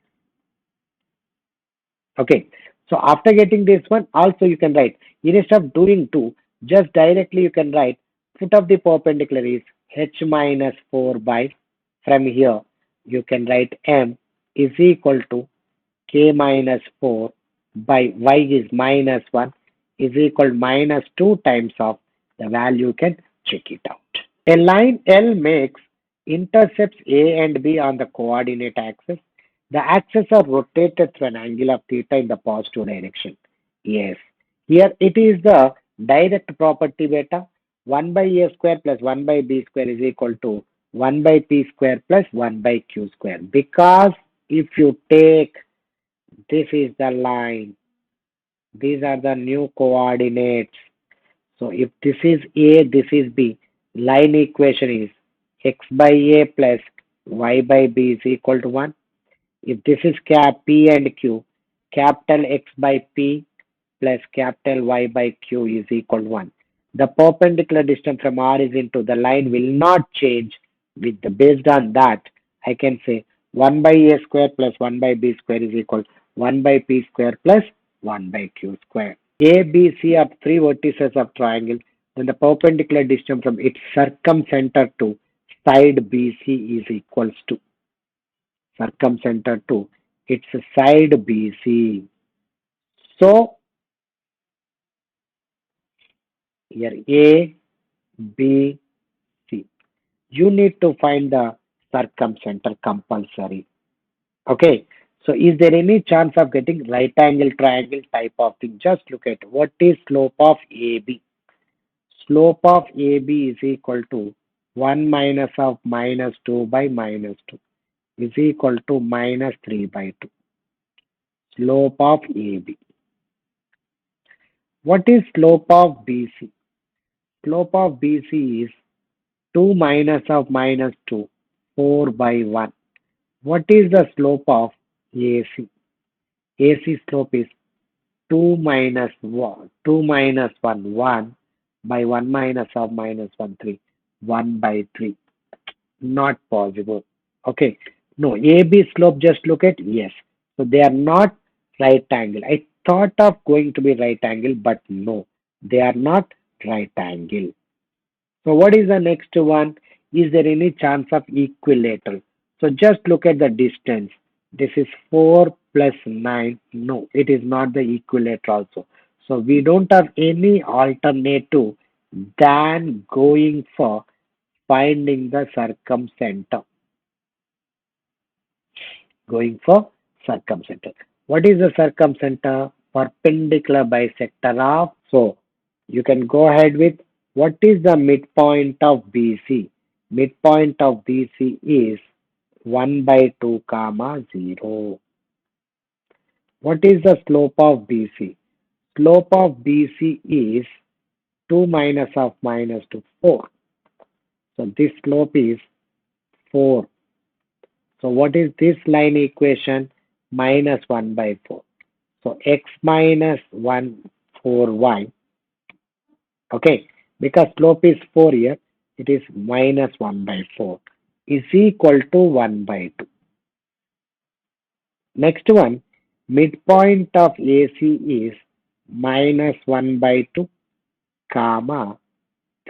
Okay. So after getting this one, also you can write, instead of doing 2, just directly you can write foot of the perpendicular is h minus 4 by, from here you can write m is equal to k minus 4 by y is minus 1 is equal minus 2 times of the value. You can check it out. A line L makes intercepts A and B on the coordinate axis. The axes are rotated through an angle of theta in the positive direction. Yes. Here it is the direct property beta. 1 by A square plus 1 by B square is equal to 1 by P square plus 1 by Q square. Because if you take, this is the line, these are the new coordinates. So if this is A, this is B, line equation is x by A plus y by B is equal to 1. If this is cap P and Q, capital X by P plus capital Y by Q is equal to 1. The perpendicular distance from R is into the line will not change. With the, based on that, I can say 1 by A square plus 1 by B square is equal to 1 by P square plus 1 by Q square. A, B, C are three vertices of triangle. Then the perpendicular distance from its circumcenter to side BC is equals to circumcenter to its side BC. So here A, B, C. You need to find the circumcenter compulsory. Okay. So is there any chance of getting right angle triangle type of thing? Just look at what is slope of AB. Slope of AB is equal to 1 minus of minus 2 by minus 2 is equal to minus 3 by 2. Slope of AB. What is slope of BC? Slope of BC is 2 minus of minus 2, 4 by 1. What is the slope of AC? AC slope is 2 minus 1, 2 minus 1, 1 by 1 minus of minus 1, 3, 1 by 3. Not possible. Okay. No, AB slope, just look at, yes. So they are not right angle. I thought of going to be right angle, but no, they are not right angle. So what is the next one? Is there any chance of equilateral? So just look at the distance. This is 4 plus 9. No, it is not the equilateral also. So we don't have any alternative than going for finding the circumcenter. Going for circumcenter. What is the circumcenter? Perpendicular bisector of. So you can go ahead with what is the midpoint of BC? Midpoint of BC is 1 by 2 comma 0. What is the slope of BC? Slope of BC is 2 minus of minus 2, 4. So this slope is 4. So what is this line equation? Minus 1 by 4. So x minus 1, 4y. Okay, because slope is 4 here, it is minus 1 by 4 is equal to 1 by 2. Next one, midpoint of AC is minus 1 by 2, comma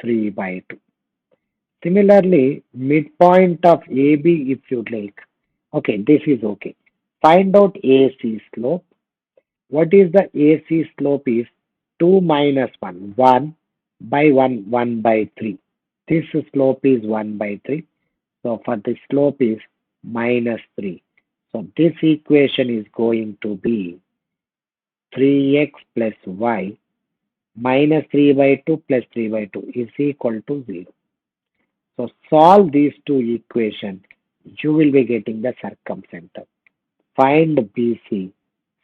3 by 2. Similarly, midpoint of AB if you like. Okay, this is okay. Find out AC slope. What is the AC slope is 2 minus 1, 1 by 1, 1 by 3. This slope is 1 by 3. So for the slope is minus 3. So this equation is going to be 3x plus y minus 3 by 2 plus 3 by 2 is equal to 0. So solve these two equations. You will be getting the circumcenter. Find BC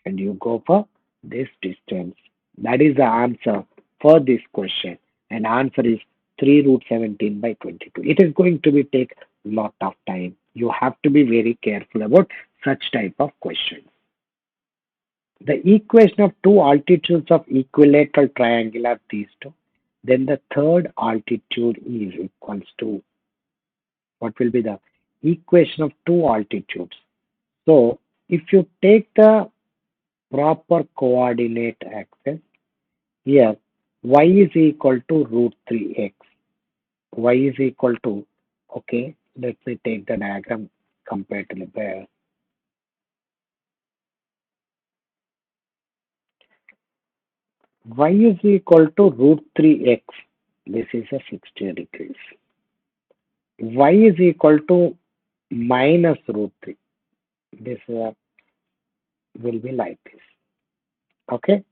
and you go for this distance. That is the answer for this question. And answer is 3 root 17 by 22. It is going to be take lot of time. You have to be very careful about such type of questions. The equation of two altitudes of equilateral triangle are these two. Then the third altitude is equals to what will be the equation of two altitudes. So if you take the proper coordinate axis, here y is equal to root 3x. Y is equal to, okay, let me take the diagram compared to the bear. Y is equal to root 3x. This is a 60 degrees. Y is equal to minus root 3. This will be like this. Okay.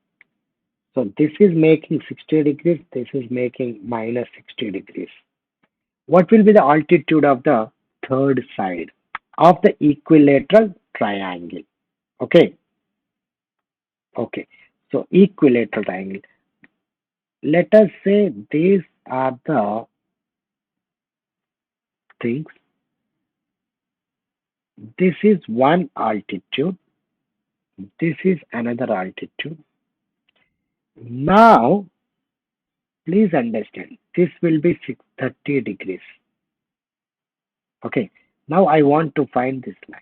So this is making 60 degrees. This is making minus 60 degrees. What will be the altitude of the third side of the equilateral triangle? Okay. Okay. So equilateral triangle. Let us say these are the things. This is one altitude. This is another altitude. Now, please understand, this will be 30 degrees. Okay. Now I want to find this line.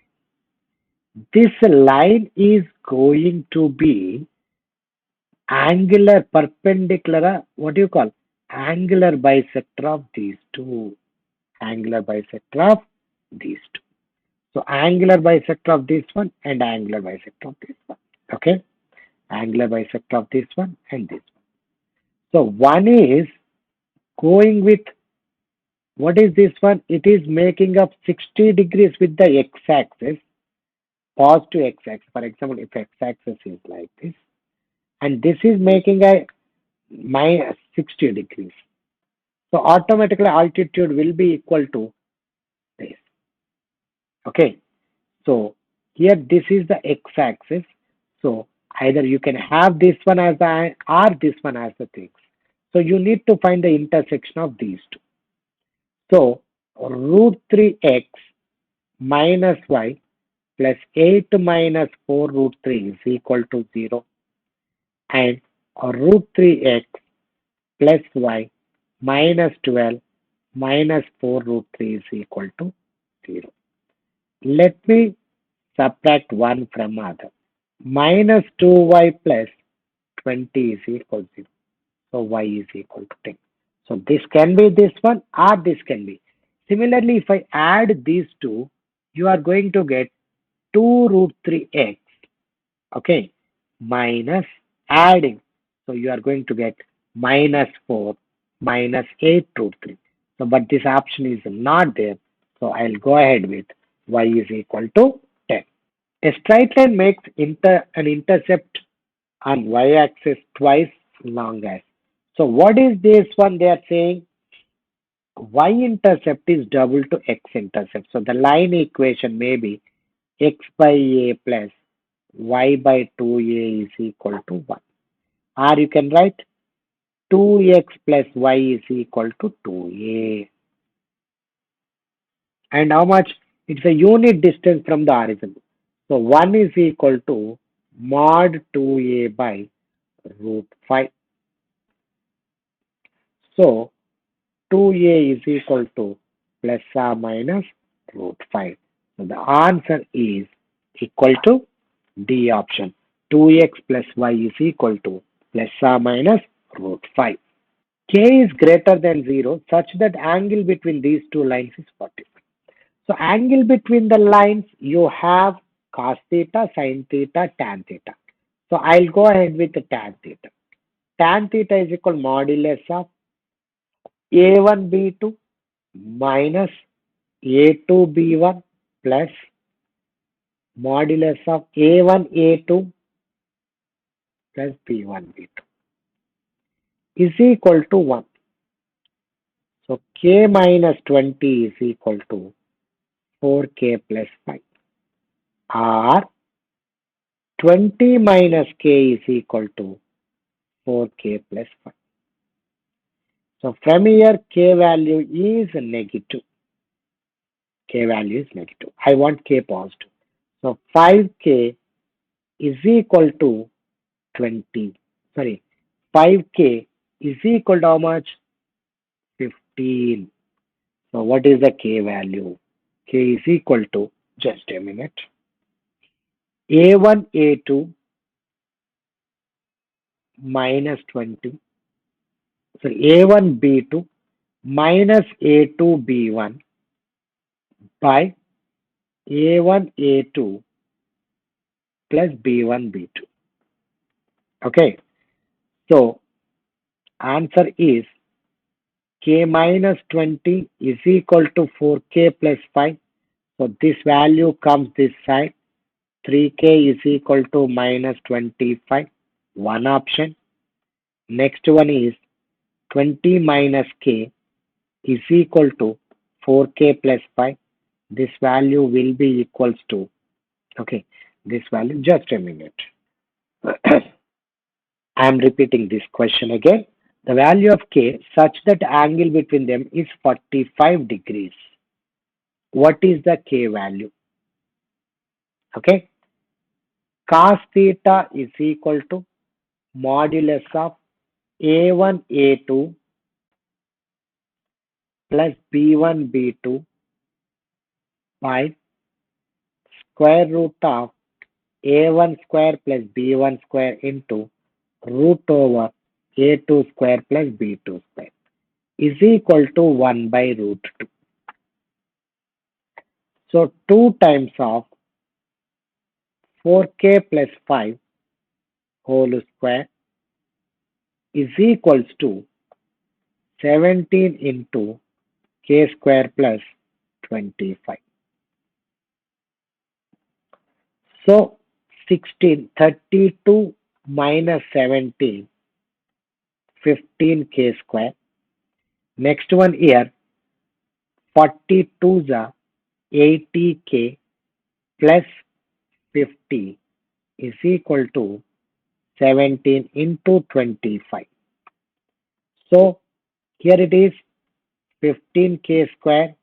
This line is going to be angular perpendicular, what do you call? Angular bisector of these two. Angular bisector of these two. So angular bisector of this one and angular bisector of this one. Okay. Angular bisector of this one and this one. So one is going with, what is this one? It is making up 60 degrees with the x-axis, positive x-axis. For example, if x-axis is like this, and this is making a minus 60 degrees. So automatically altitude will be equal to this. Okay. So here this is the x-axis. So either you can have this one as the or this one as the things. So you need to find the intersection of these two. So root 3x minus y plus 8 minus 4 root 3 is equal to 0. And root 3x plus y minus 12 minus 4 root 3 is equal to 0. Let me subtract 1 from other. Minus 2y plus 20 is equal to 0. So y is equal to 10. So this can be this one or this can be. Similarly, if I add these two, you are going to get 2 root 3x, okay, minus adding. So you are going to get minus 4 minus 8 root 3. So, but this option is not there. So I'll go ahead with y is equal to 10. A straight line makes an intercept on y-axis twice long as. So what is this one they are saying? Y-intercept is double to x-intercept. So the line equation may be x by a plus y by 2a is equal to 1. Or you can write 2x plus y is equal to 2a. And how much? It's a unit distance from the origin. So 1 is equal to mod 2a by root 5. So 2a is equal to plus or minus root 5. So the answer is equal to D option. 2x plus y is equal to plus or minus root 5. K is greater than 0 such that angle between these two lines is 45. So angle between the lines you have cos theta, sin theta, tan theta. So I'll go ahead with the tan theta. Tan theta is equal modulus of A1 B2 minus A2 B1 plus modulus of A1 A2 plus B1 B2 is equal to 1. So K minus 20 is equal to 4K plus 5 or 20 minus K is equal to 4K plus 5. So from here K value is negative. K value is negative. I want K positive. So 5K is equal to 20. Sorry, 5K is equal to how much? 15. So what is the K value? K is equal to, just a minute, A1 A2 minus 20. Sorry, A1 B2 minus A2 B1 by A1 A2 plus B1 B2. Okay. So answer is K minus 20 is equal to 4K plus 5. So this value comes this side. 3K is equal to minus 25. One option. Next one is 20 minus K is equal to 4K plus 5. This value will be equals to, okay, this value, just a minute. I am repeating this question again. The value of K such that angle between them is 45 degrees. What is the K value? Okay. Cos theta is equal to modulus of A1 A2 plus B1 B2 by square root of A1 square plus B1 square into root over A2 square plus B2 square is equal to 1 by root 2. So 2 times of 4K plus 5 whole square is equals to 17 into K square plus 25. So 16, 32 minus 17, 15K square. Next one here, 42 is 80K plus 50 is equal to 17 into 25. So here it is 15K square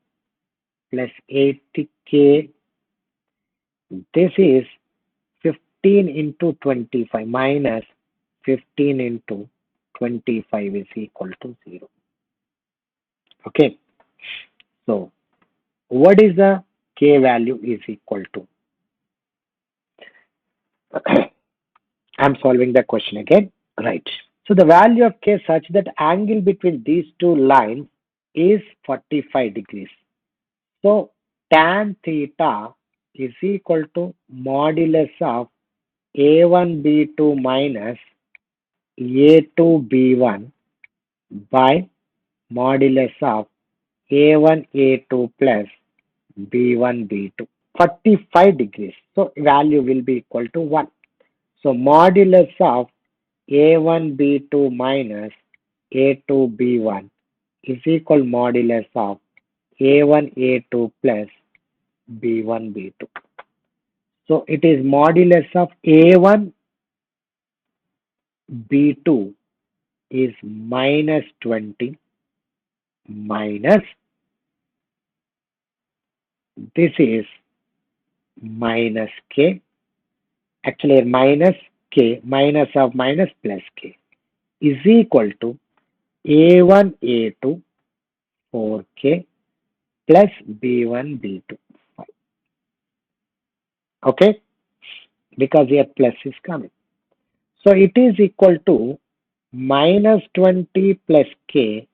plus 80K. This is 15 into 25 minus 15 into 25 is equal to 0. Okay. So what is the K value is equal to? I'm solving the question again. Right. So the value of K such that angle between these two lines is 45 degrees. So tan theta is equal to modulus of A1 B2 minus A2 B1 by modulus of A1 A2 plus B1 B2. 45 degrees. So value will be equal to 1. So modulus of A1 B2 minus A2 B1 is equal modulus of A1 A2 plus B1 B2. So it is modulus of A1 B2 is minus 20 minus, this is minus K, actually minus K, minus of minus plus K is equal to A1 A2 4K plus B1 B2. Okay, because here plus is coming. So it is equal to minus 20 plus k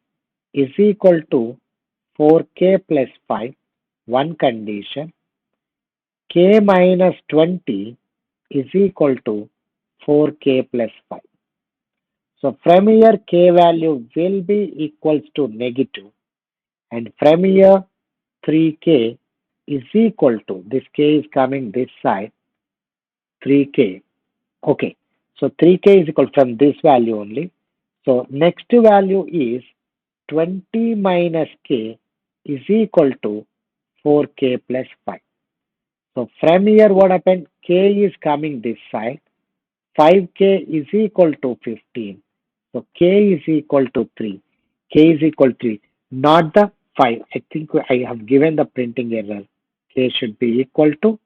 is equal to 4k plus 5. One condition. K minus 20 is equal to 4k plus 5. So from here k value will be equals to negative, and from here 3k is equal to, this k is coming this side, 3k. Okay, so 3k is equal from this value only. So next value is 20 minus k is equal to 4k plus 5. So from here what happened? K is coming this side. 5k is equal to 15. So k is equal to 3. K is equal to 3. Not the 5. I think I have given the printing error. K should be equal to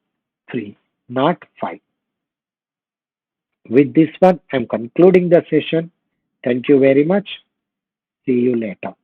3, not 5. With this one, I'm concluding the session. Thank you very much. See you later.